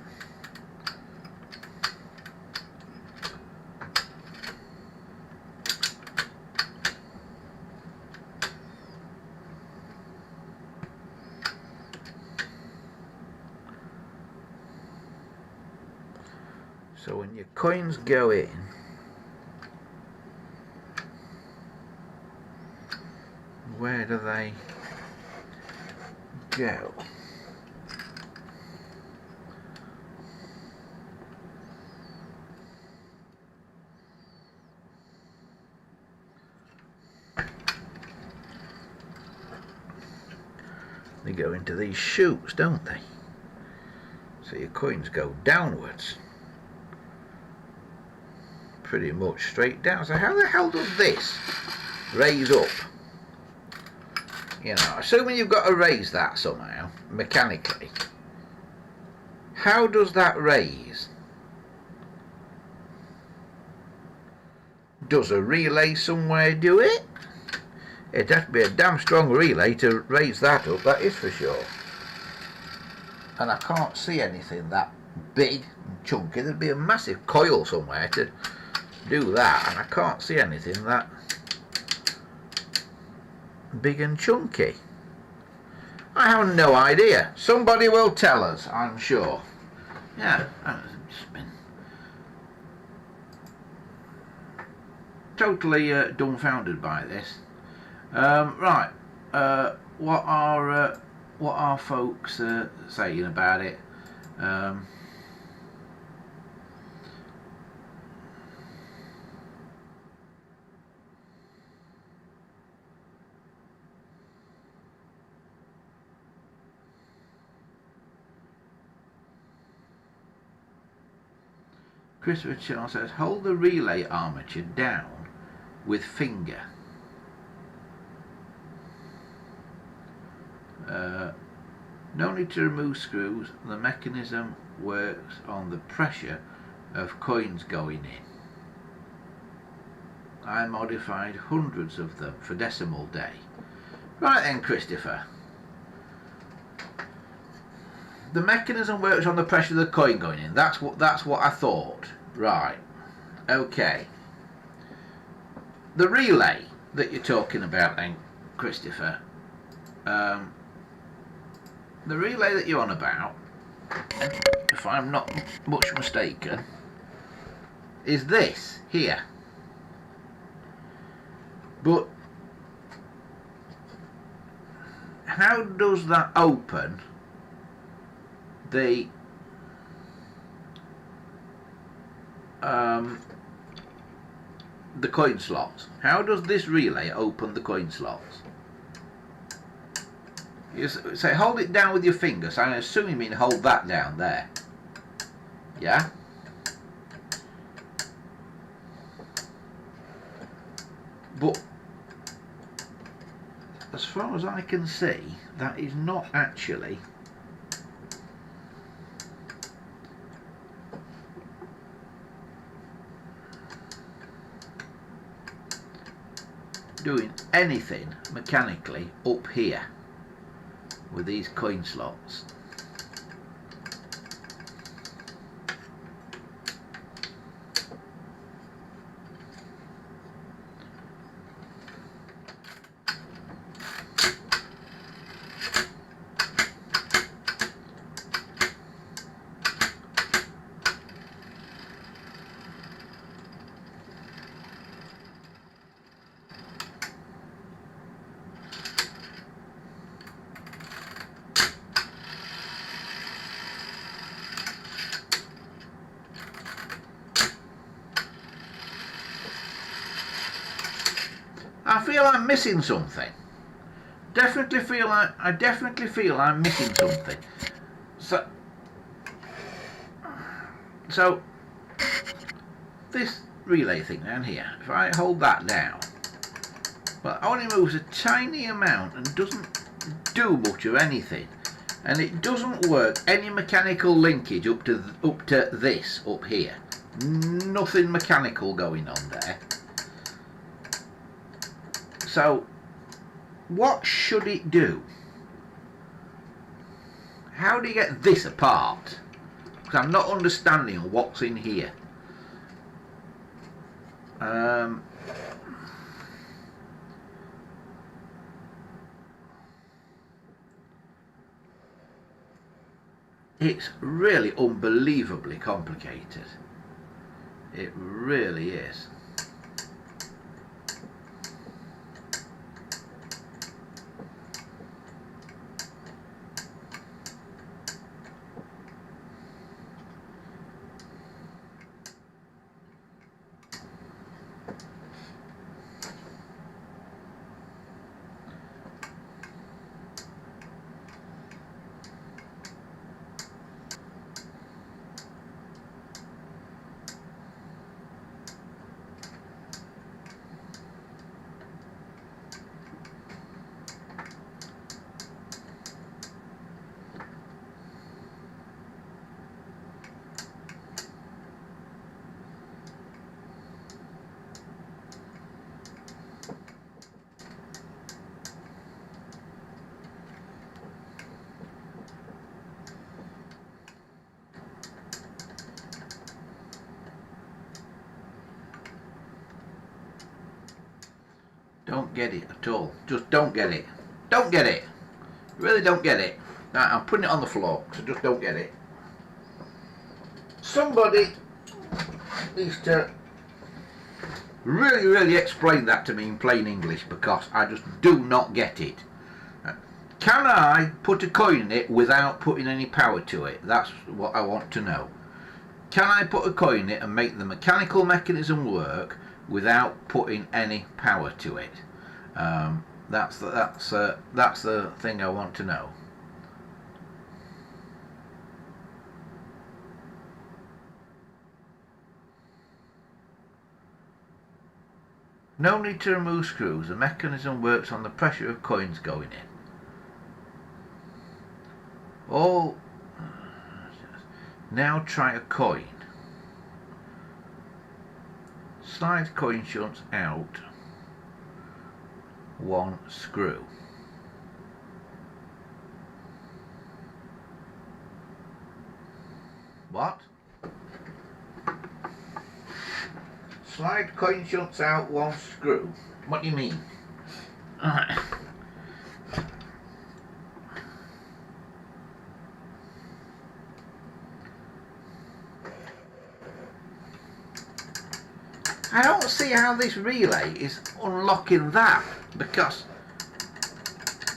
So when your coins go in, where do they go? They go into these chutes, don't they? So your coins go downwards. Pretty much straight down. So how the hell does this raise up? You know, assuming you've got to raise that somehow, mechanically. How does that raise? Does a relay somewhere do it? It'd have to be a damn strong relay to raise that up, that is for sure. And I can't see anything that big and chunky. There'd be a massive coil somewhere to do that, and I can't see anything that big and chunky. I have no idea. Somebody will tell us, I'm sure. Yeah, I've just been totally dumbfounded by this. Right, what are folks saying about it? Christopher Charles says, hold the relay armature down with finger. No need to remove screws. The mechanism works on the pressure of coins going in. I modified hundreds of them for decimal day. Right then, Christopher. The mechanism works on the pressure of the coin going in. That's what I thought. Right. Okay. The relay that you're talking about then, Christopher. The relay that you're on about, if I'm not much mistaken, is this here. But how does that open the coin slots? How does this relay open the coin slots? You say hold it down with your finger, so I assume you mean hold that down there. Yeah? But as far as I can see, that is not actually doing anything mechanically up here with these coin slots. I feel I'm missing something. I definitely feel I'm missing something. So this relay thing down here, if I hold that down, well, it only moves a tiny amount and doesn't do much of anything, and it doesn't work any mechanical linkage up to this up here. Nothing mechanical going on there. So what should it do? How do you get this apart? Because I'm not understanding what's in here. It's really unbelievably complicated. It really is. Don't get it at all. Just don't get it. Don't get it. Really don't get it. Right, I'm putting it on the floor because I just don't get it. Somebody needs to really explain that to me in plain English, because I just do not get it. Can I put a coin in it without putting any power to it? That's what I want to know. Can I put a coin in it and make the mechanical mechanism work without putting any power to it? That's the thing I want to know. No need to remove screws. The mechanism works on the pressure of coins going in. Oh, now try a coin. Slide coin shunts out one screw. What? Slide coin shunts out one screw. What do you mean? Alright. I don't see how this relay is unlocking that, because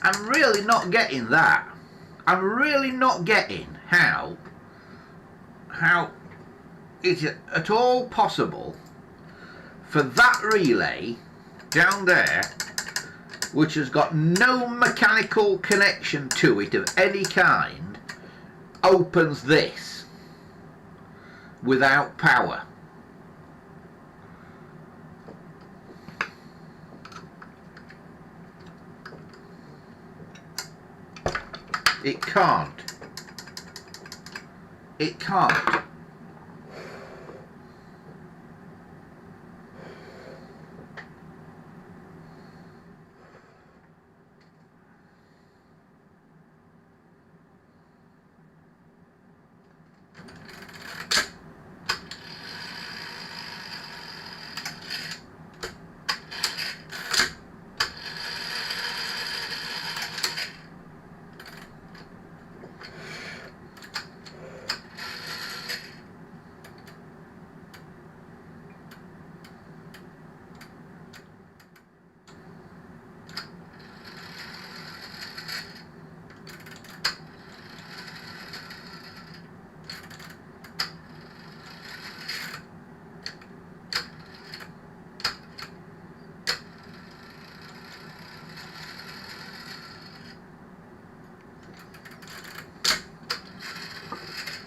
I'm really not getting that. I'm really not getting how is it at all possible for that relay down there, which has got no mechanical connection to it of any kind, opens this without power. It can't. It can't.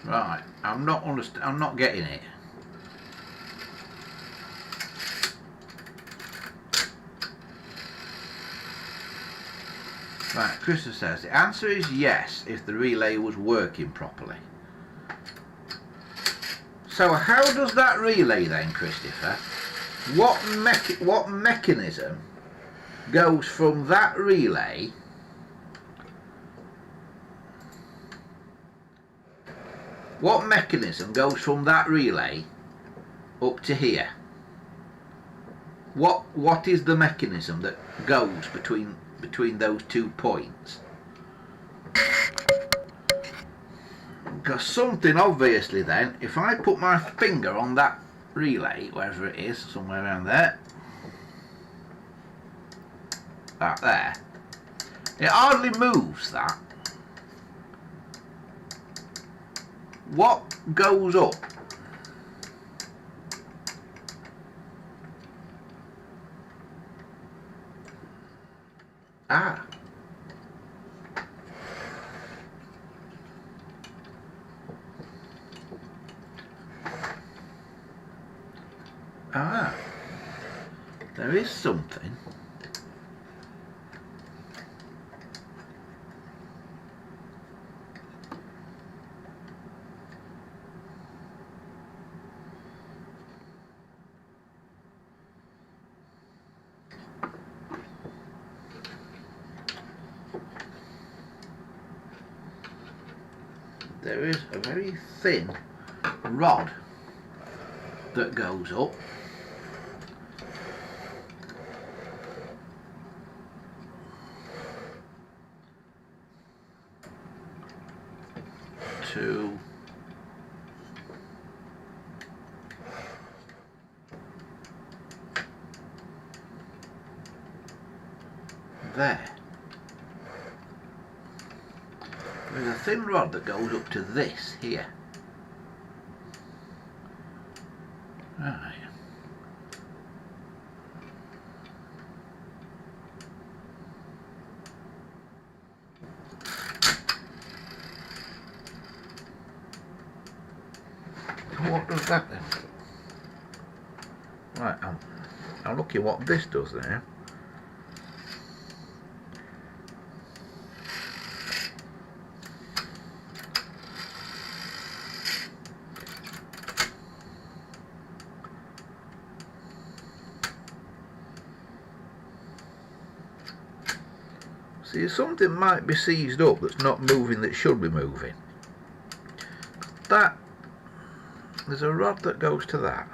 Right, I'm not getting it. Right, Christopher says the answer is yes if the relay was working properly. So how does that relay then, Christopher? What mechanism goes from that relay What mechanism goes from that relay up to here? What is the mechanism that goes between those 2 points? Because something obviously then, if I put my finger on that relay, wherever it is, somewhere around there, that there, it hardly moves that. What goes up? Ah. Ah. There is something. There is a very thin rod that goes up, to there. There's a thin rod that goes up to this here. Right. What does that then? Right, I'm looking what this does there. See, something might be seized up that's not moving that should be moving. There's a rod that goes to that.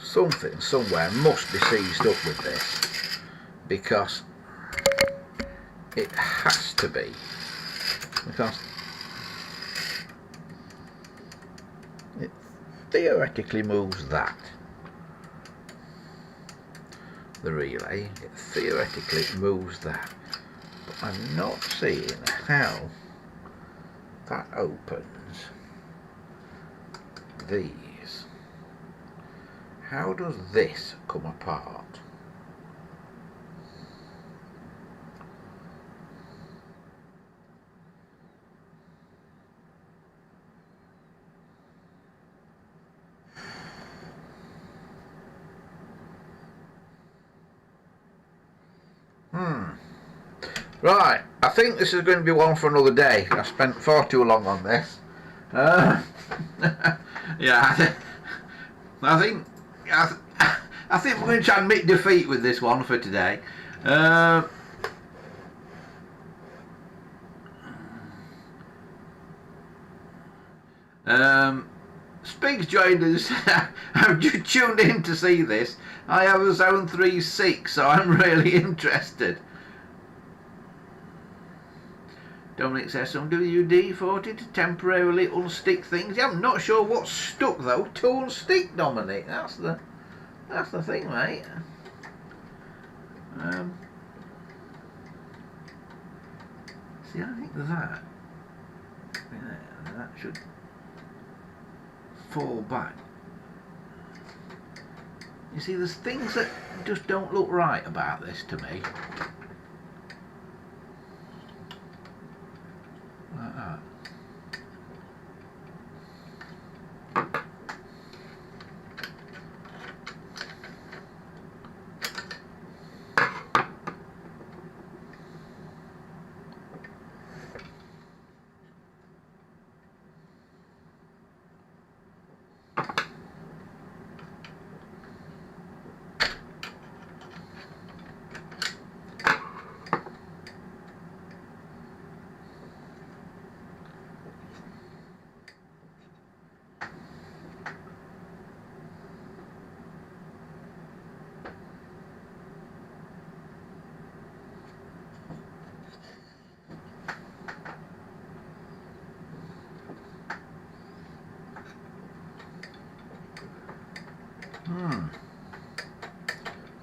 Something somewhere must be seized up with this, because it has to be, because it theoretically moves that, the relay, it theoretically moves that, but I'm not seeing how that opens these. How does this come apart? Right, I think this is going to be one for another day. I spent far too long on this. Yeah, I think we're going to try and admit defeat with this one for today. Spig's joined us. I've just tuned in to see this. I have a Zone 3-6, so I'm really interested. Dominic says some WD-40 to temporarily unstick things. Yeah, I'm not sure what's stuck though to unstick, Dominic. That's the thing, mate. See, I think that should fall back. You see, there's things that just don't look right about this to me. Like that.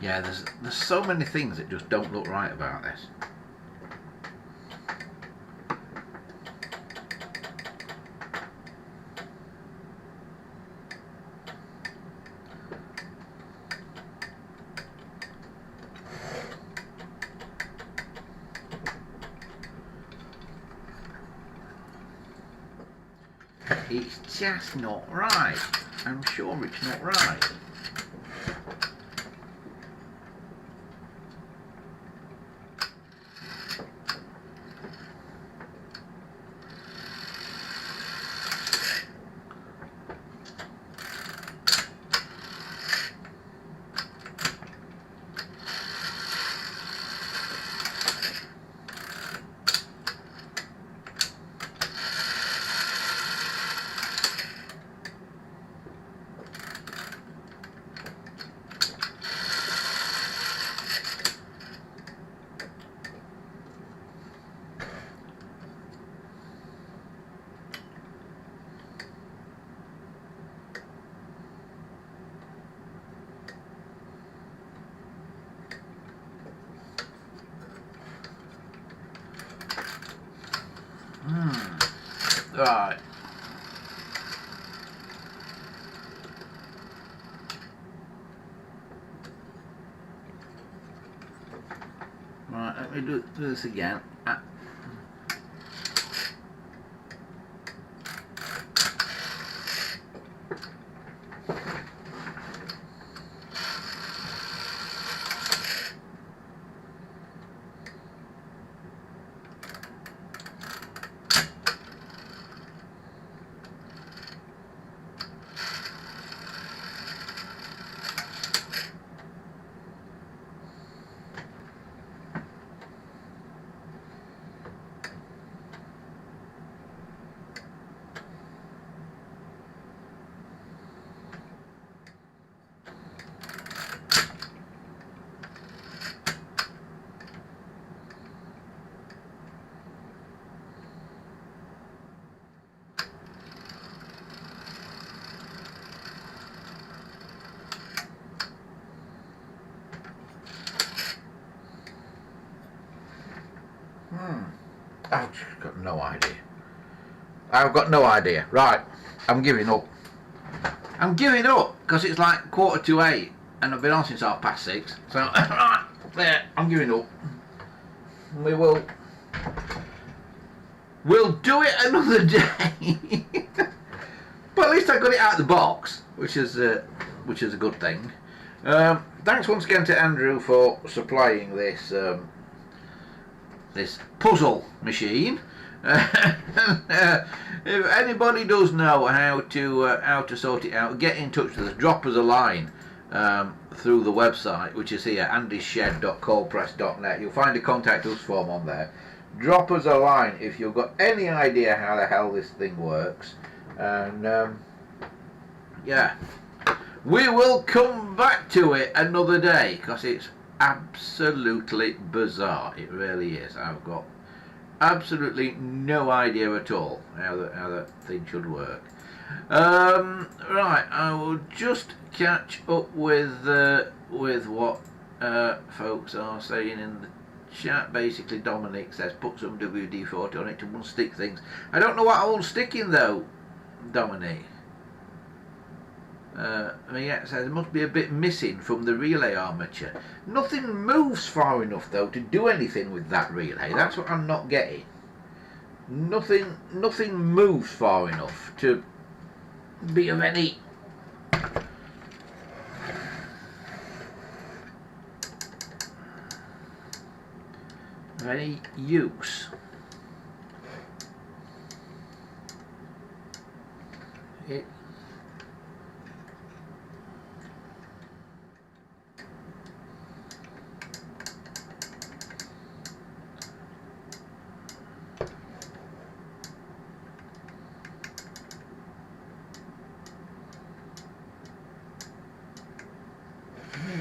Yeah, there's so many things that just don't look right about this. It's just not right. I'm sure it's not right. Right. Right, let me do this again. I've just got no idea. I've got no idea. Right, I'm giving up. I'm giving up because it's like 7:45 and I've been on since 6:30. So, right, there, I'm giving up. We'll do it another day. But at least I got it out of the box, which is a good thing. Thanks once again to Andrew for supplying this this puzzle machine. If anybody does know how to sort it out, get in touch with us. Drop us a line through the website, which is here, andyshed.coldpress.net. You'll find a contact us form on there. Drop us a line if you've got any idea how the hell this thing works, and yeah, we will come back to it another day because it's absolutely bizarre. It really is. I've got absolutely no idea at all how that thing should work. Right, I will just catch up with what folks are saying in the chat. Basically, Dominic says put some WD-40 on it to unstick things. I don't know what I'm unsticking though, Dominic. Yeah, it says there must be a bit missing from the relay armature. Nothing moves far enough though to do anything with that relay. That's what I'm not getting. Nothing moves far enough to be of any use.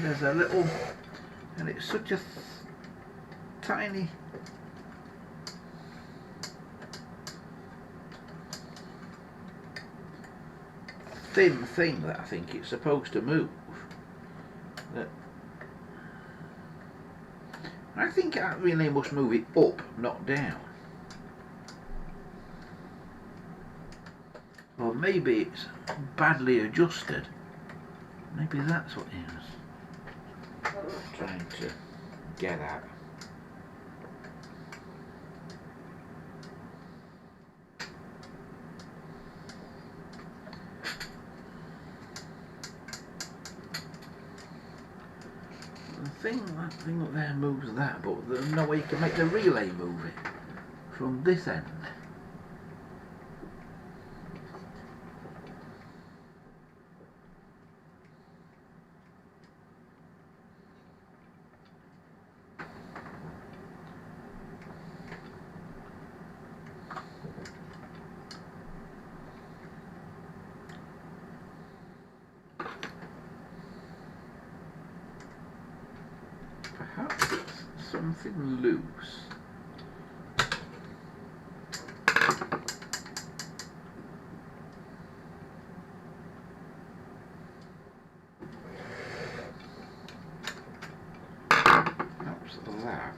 There's a little, and it's such a tiny thin thing that I think it's supposed to move. I think I really must move it up, not down. Or maybe it's badly adjusted. Maybe that's what it is. Trying to get at. That thing up there moves that, but there's no way you can make the relay move it from this end. Perhaps it's something loose. Perhaps that.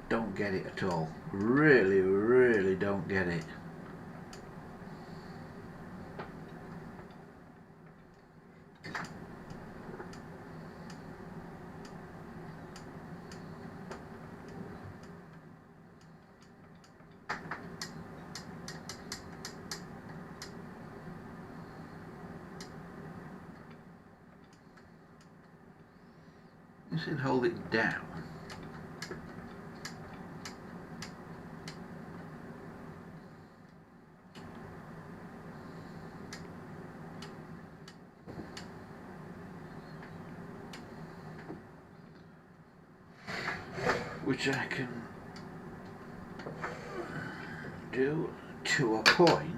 Don't get it at all. Really don't get it. You should hold it down. Which I can do to a point.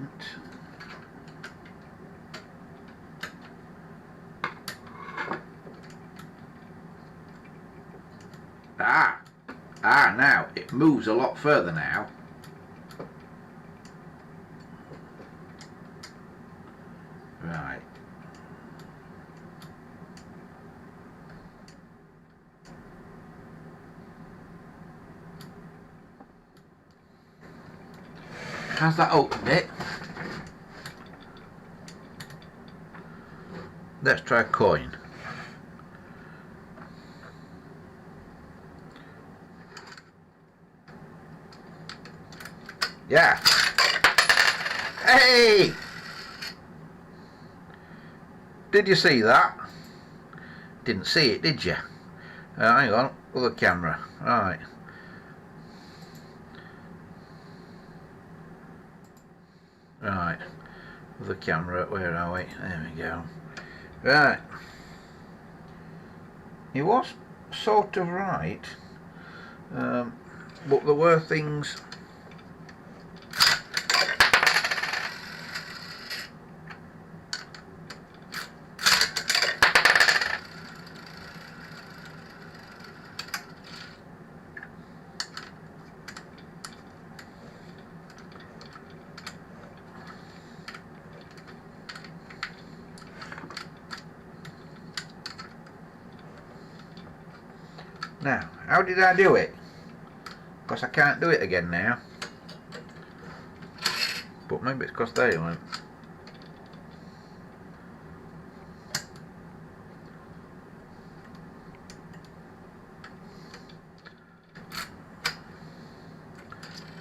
Now it moves a lot further now. Right. Has that opened it? Let's try a coin. Yeah. Hey! Did you see that? Didn't see it, did you? Hang on, other camera. Right. Right. Other camera, where are we? There we go. Right. He was sort of right. But there were things. Now, how did I do it? Because I can't do it again now. But maybe it's because they went.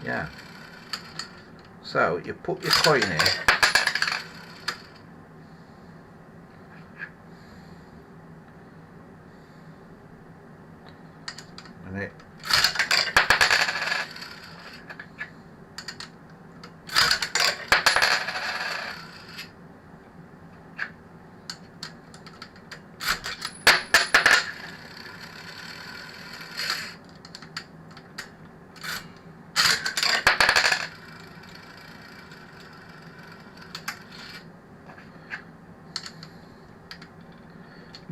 Yeah. So, you put your coin in. And it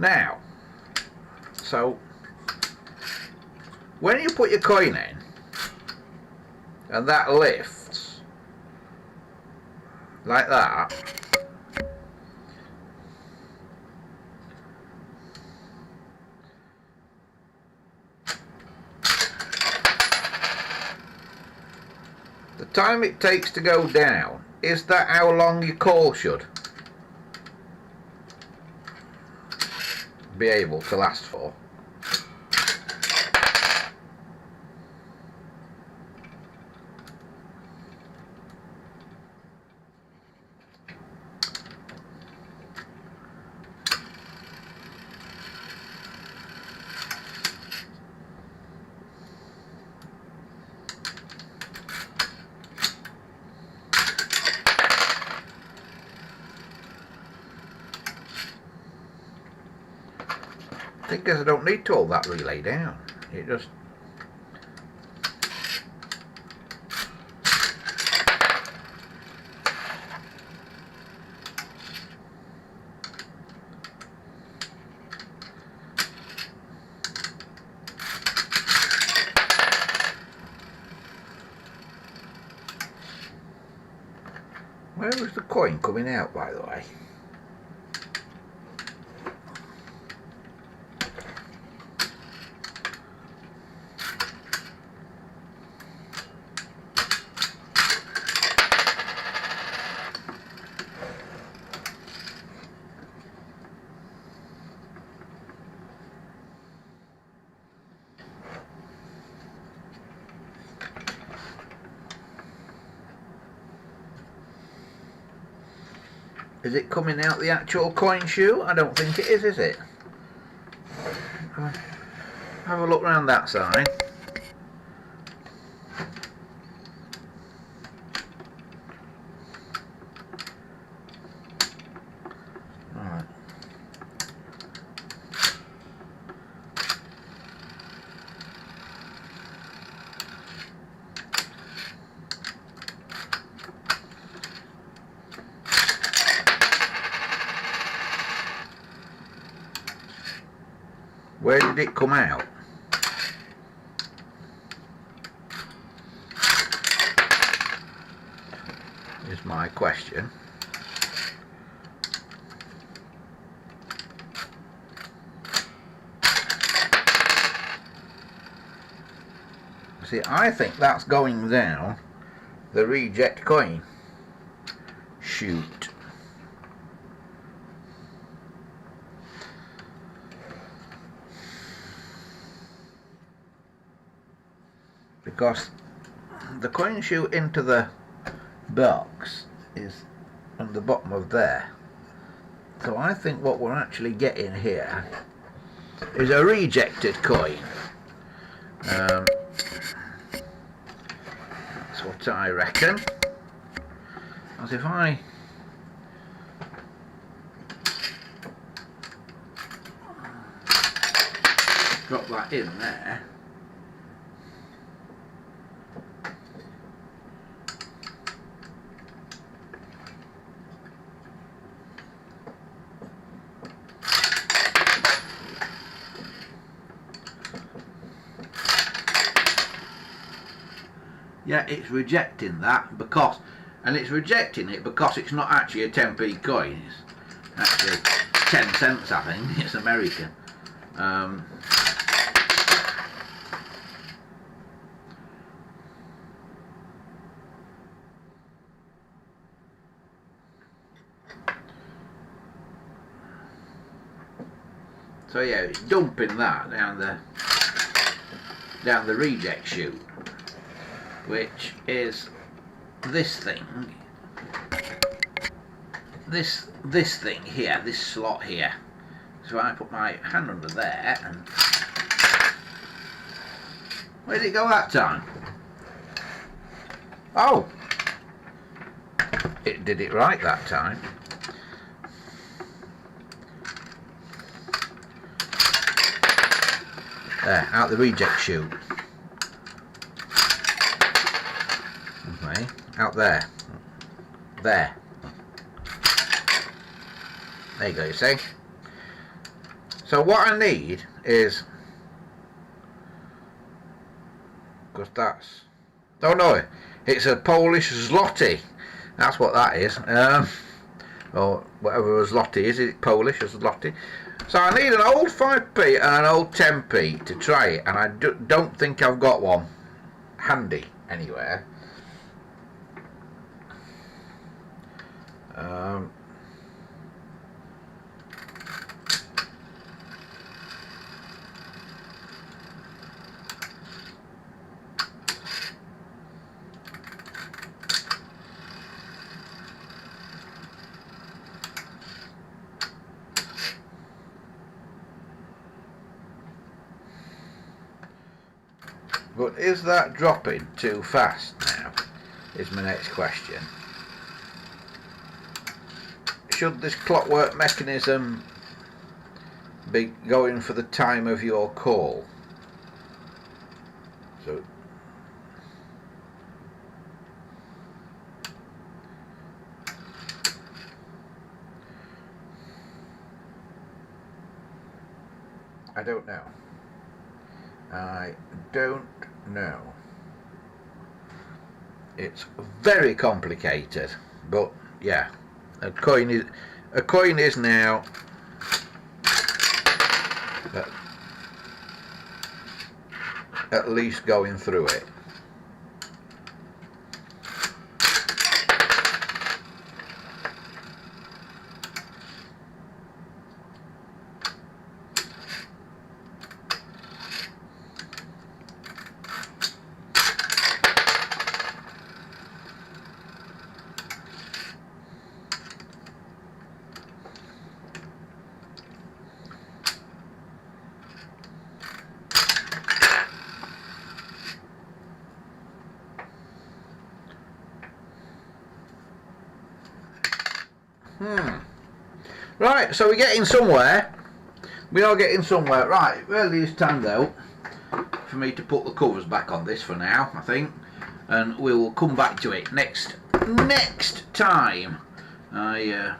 Now, so when you put your coin in and that lifts like that, the time it takes to go down, is that how long your coil should be able to last for? I think I don't need to hold that relay down. It just where was the coin coming out, by the way? Is it coming out the actual coin chute? I don't think it is it? Have a look round that side. Right. Where did it come out? Is my question. See, I think that's going down the reject coin chute. Because the coin chute into the box is on the bottom of there. So I think what we're actually getting here is a rejected coin. That's what I reckon. As if I drop that in there, yeah, it's rejecting that because, and it's rejecting it because it's not actually a 10p coin. It's actually 10 cents, I think. It's American. So yeah, it's dumping that down the reject chute, which is this thing, this thing here, this slot here. So I put my hand under there, and where did it go that time? Oh, it did it right that time. There, out the reject chute. Okay, out there. There. There you go, you see? So what I need is, because that's, oh no, it's a Polish zloty. That's what that is. Or whatever a zloty is. Is it Polish or zloty? So I need an old 5p and an old 10p to try it, and I don't think I've got one handy anywhere. But is that dropping too fast now, is my next question. Should this clockwork mechanism be going for the time of your call? So I don't know. I don't know. It's very complicated, but yeah, a coin is now at least going through it. Right, so we're getting somewhere. We are getting somewhere. Right, really it's time though for me to put the covers back on this for now, I think. And we will come back to it next time. I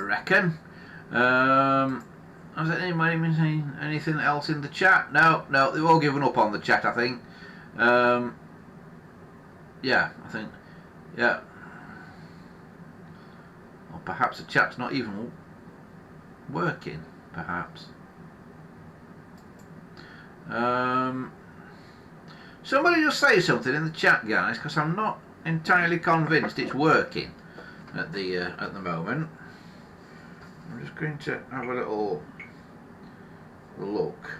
reckon. Has anybody been saying anything else in the chat? No, they've all given up on the chat, I think. Yeah, I think. Yeah. Or perhaps the chat's not even working, perhaps. Somebody just say something in the chat, guys, because I'm not entirely convinced it's working at the moment. I'm just going to have a little look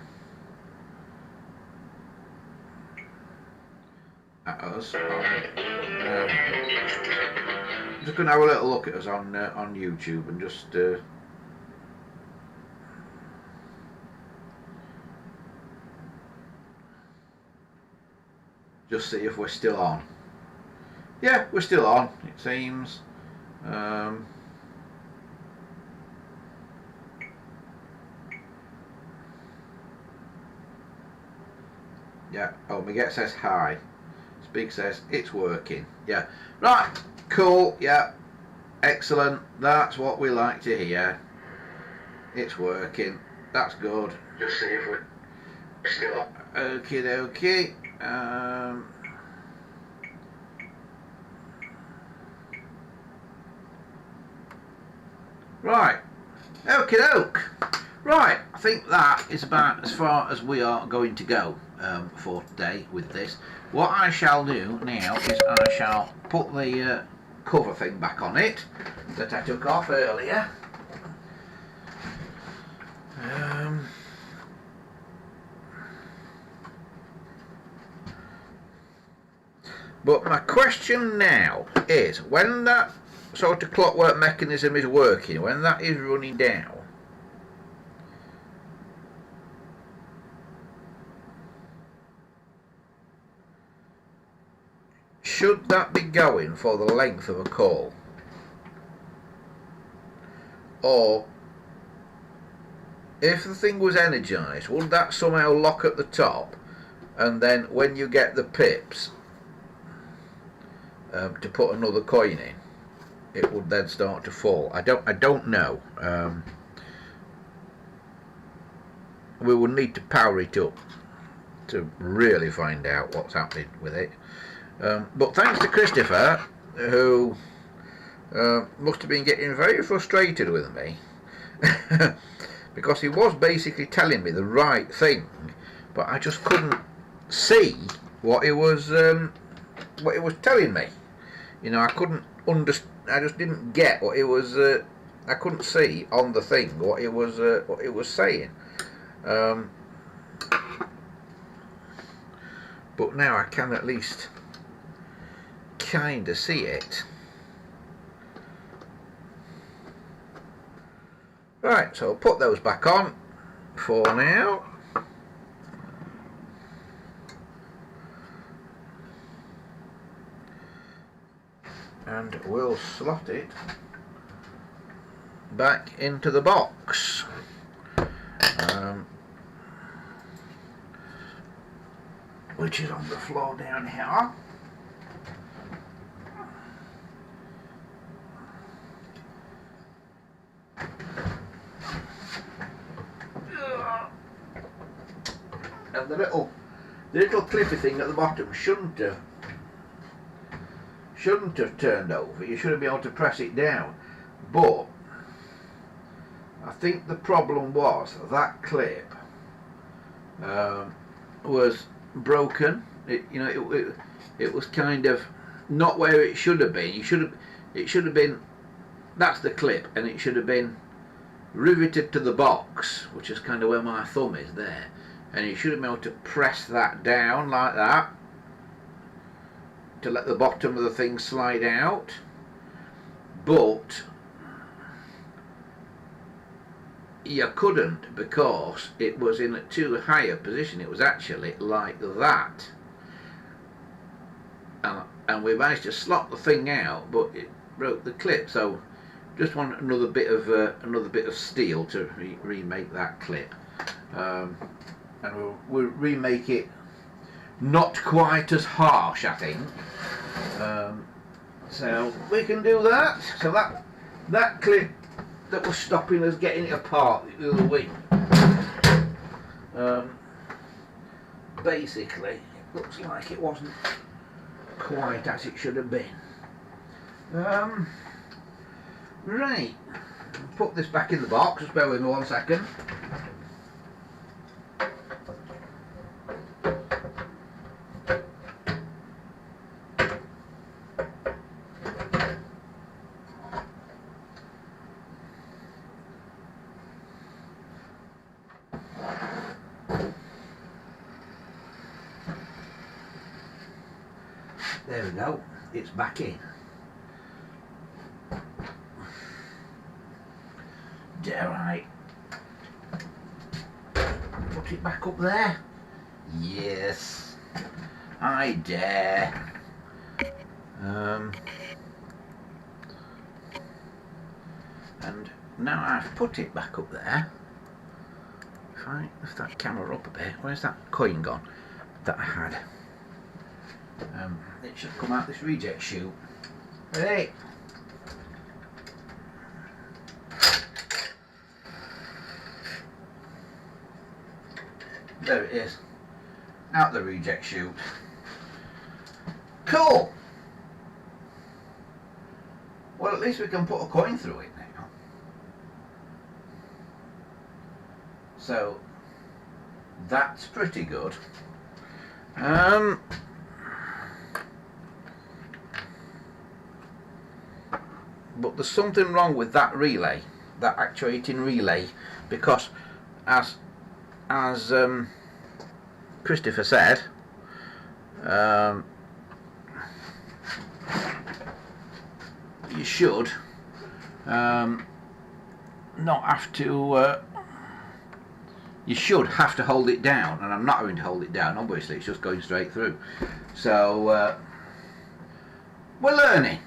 at us. I'm just going to have a little look at us on YouTube and just see if we're still on. Yeah, we're still on, it seems. Yeah, oh, Miguel says hi. Speak says it's working. Yeah, right, cool, yeah, excellent. That's what we like to hear. It's working. That's good. Just see if we're still on. Okie dokie. Right, okie doke. Right, I think that is about as far as we are going to go for today with this. What I shall do now is I shall put the cover thing back on it that I took off earlier. But my question now is, when that sort of clockwork mechanism is working, when that is running down, should that be going for the length of a call? Or if the thing was energised, would that somehow lock at the top, and then when you get the pips to put another coin in, it would then start to fall? I don't know. we would need to power it up to really find out what's happening with it. But thanks to Christopher, who must have been getting very frustrated with me because he was basically telling me the right thing, but I just couldn't see what he was telling me. You know, I couldn't understand. I just didn't get what it was. I couldn't see on the thing what it was saying. But now I can at least kind of see it. Right, so I'll put those back on for now. And we'll slot it back into the box. Which is on the floor down here. And the little clippy thing at the bottom shouldn't have turned over. You should have been able to press it down, but I think the problem was that clip was broken. It was kind of not where it should have been. It should have been. That's the clip, and it should have been riveted to the box, which is kind of where my thumb is there. And you should have been able to press that down like that to let the bottom of the thing slide out, but you couldn't because it was in a too high a position. It was actually like that, and we managed to slot the thing out, but it broke the clip. So just want another bit of steel to remake that clip, and we'll remake it not quite as harsh, I think. So we can do that. So that clip that was stopping us getting it apart the other week, basically it looks like it wasn't quite as it should have been. Right, put this back in the box. Just bear with me 1 second. There we go, it's back in. Dare I put it back up there? Yes, I dare. And now I've put it back up there. If I lift that camera up a bit, where's that coin gone that I had? It should come out this reject chute. Hey! There it is. Out the reject chute. Cool! Well, at least we can put a coin through it now. So, that's pretty good. But there's something wrong with that relay, that actuating relay, because as Christopher said, you should not have to. You should have to hold it down, and I'm not having to hold it down. Obviously, it's just going straight through. So we're learning.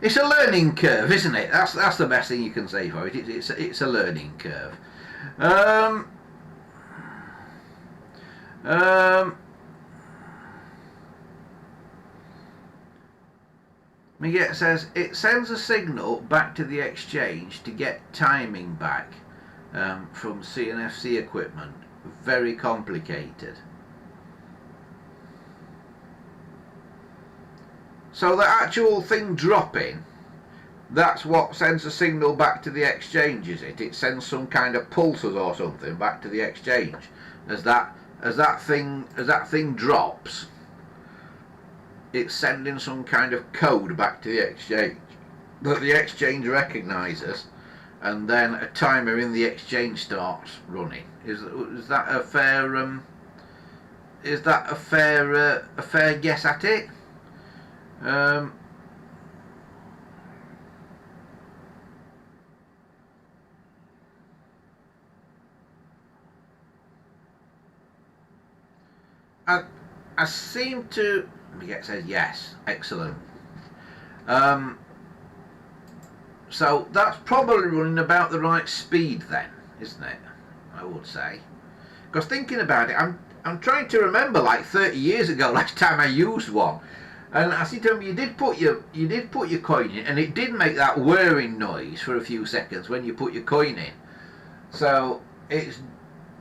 It's a learning curve, isn't it? That's the best thing you can say for it. It's a learning curve. Miguel says it sends a signal back to the exchange to get timing back. from CNFC equipment. Very complicated. So the actual thing dropping, that's what sends a signal back to the exchange, is it? It sends some kind of pulses or something back to the exchange as that thing drops. It's sending some kind of code back to the exchange that the exchange recognises, and then a timer in the exchange starts running. Is that a fair guess at it? I seem to. It says yes. Excellent. So that's probably running about the right speed then, isn't it? I would say. Because thinking about it, I'm trying to remember like 30 years ago last time I used one, and I seem to remember you did put your coin in, and it did make that whirring noise for a few seconds when you put your coin in. So it's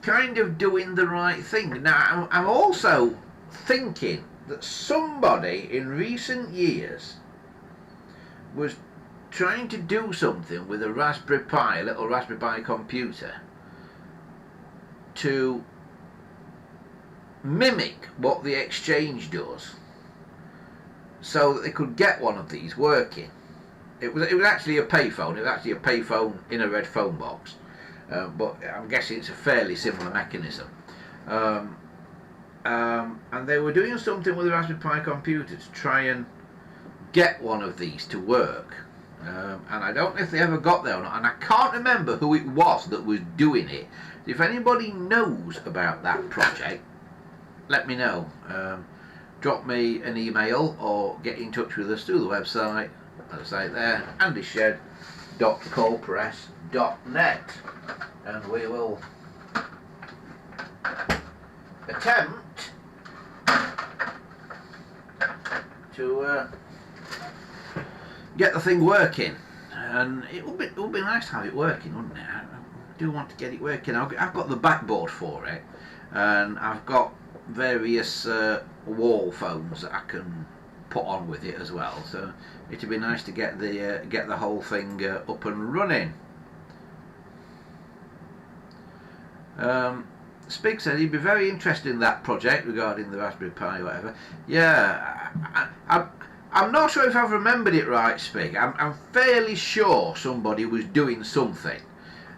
kind of doing the right thing. Now I'm also thinking that somebody in recent years was trying to do something with a Raspberry Pi, a little Raspberry Pi computer, to mimic what the exchange does, so that they could get one of these working. It was actually a payphone. It was actually a payphone in a red phone box, but I'm guessing it's a fairly similar mechanism. And they were doing something with the Raspberry Pi computer to try and get one of these to work. And I don't know if they ever got there or not, and I can't remember who it was that was doing it. If anybody knows about that project, let me know. Drop me an email or get in touch with us through the website, as I say there, andyshed.colepress.net, and we will attempt to get the thing working. And it will be nice to have it working, wouldn't it? I do want to get it working. I've got the backboard for it, and I've got various wall phones that I can put on with it as well. So it'd be nice to get the whole thing up and running. Spig said he'd be very interested in that project regarding the Raspberry Pi or whatever. Yeah, I'm not sure if I've remembered it right, Spig. I'm fairly sure somebody was doing something,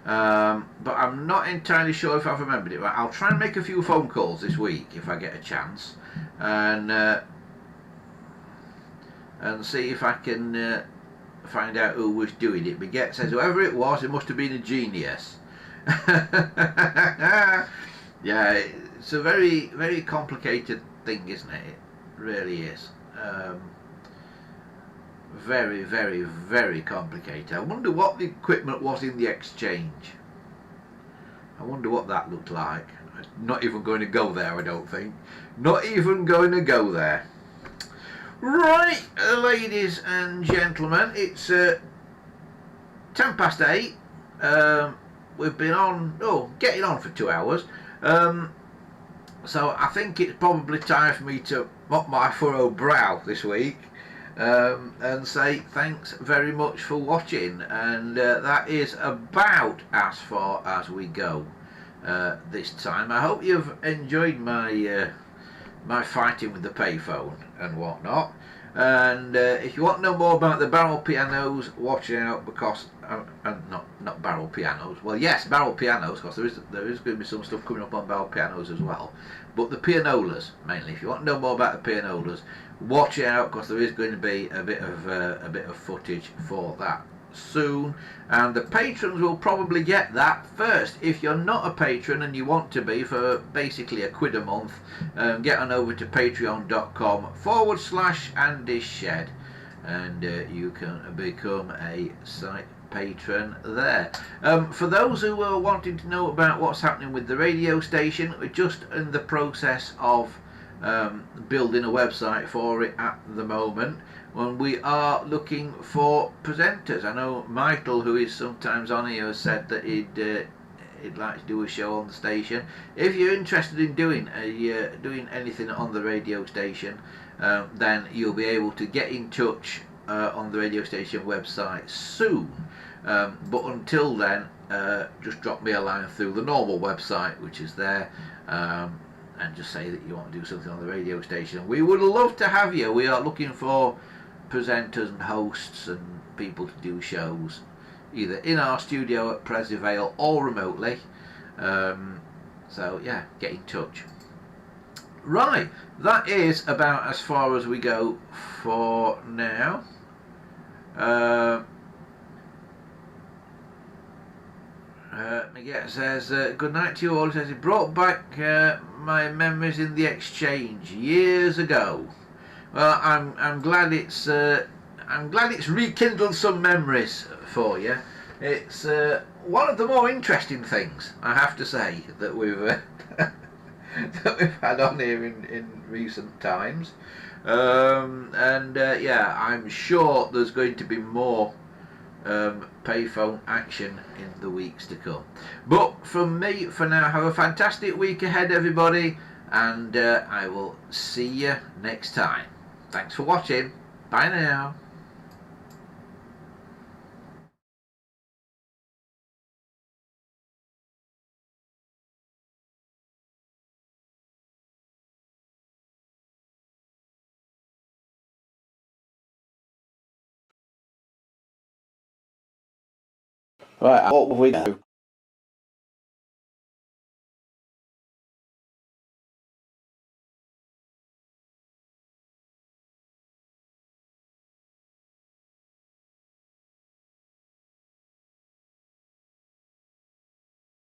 but I'm not entirely sure if I've remembered it right. I'll try and make a few phone calls this week if I get a chance, and see if I can find out who was doing it. But says whoever it was, it must have been a genius. Yeah, it's a very, very complicated thing, isn't it? It really is. Very, very, very complicated. I wonder what the equipment was in the exchange. I wonder what that looked like. I'm not even going to go there, I don't think. Not even going to go there. Right, ladies and gentlemen, it's 8:10. We've been on, getting on for 2 hours. So I think it's probably time for me to mop my furrowed brow this week, and say thanks very much for watching, and that is about as far as we go this time. I hope you've enjoyed my my fighting with the payphone and whatnot, and if you want to know more about the barrel pianos, watch out, because not barrel pianos, well yes, barrel pianos, because there is going to be some stuff coming up on barrel pianos as well, but the pianolas mainly. If you want to know more about the pianolas, watch out, because there is going to be a bit of footage for that soon, and the patrons will probably get that first. If you're not a patron and you want to be, for basically £1 a month, get on over to patreon.com/AndyShed, and you can become a site patron there. For those who are wanting to know about what's happening with the radio station, we're just in the process of building a website for it at the moment, when we are looking for presenters. I know Michael, who is sometimes on here, has said that he'd like to do a show on the station. If you're interested in doing anything on the radio station, then you'll be able to get in touch on the radio station website soon. But until then, just drop me a line through the normal website, which is there, and just say that you want to do something on the radio station. We would love to have you. We are looking for presenters and hosts and people to do shows, either in our studio at Presley Vale or remotely. So yeah, get in touch. Right, that is about as far as we go for now. Miguel says, good night to you all. He says, it brought back my memories in the exchange years ago. Well, I'm glad it's rekindled some memories for you. It's one of the more interesting things, I have to say, that we've that we've had on here in recent times. Yeah, I'm sure there's going to be more payphone action in the weeks to come. But from me for now, have a fantastic week ahead, everybody, and I will see you next time. Thanks for watching. Bye now. Right, what have we got?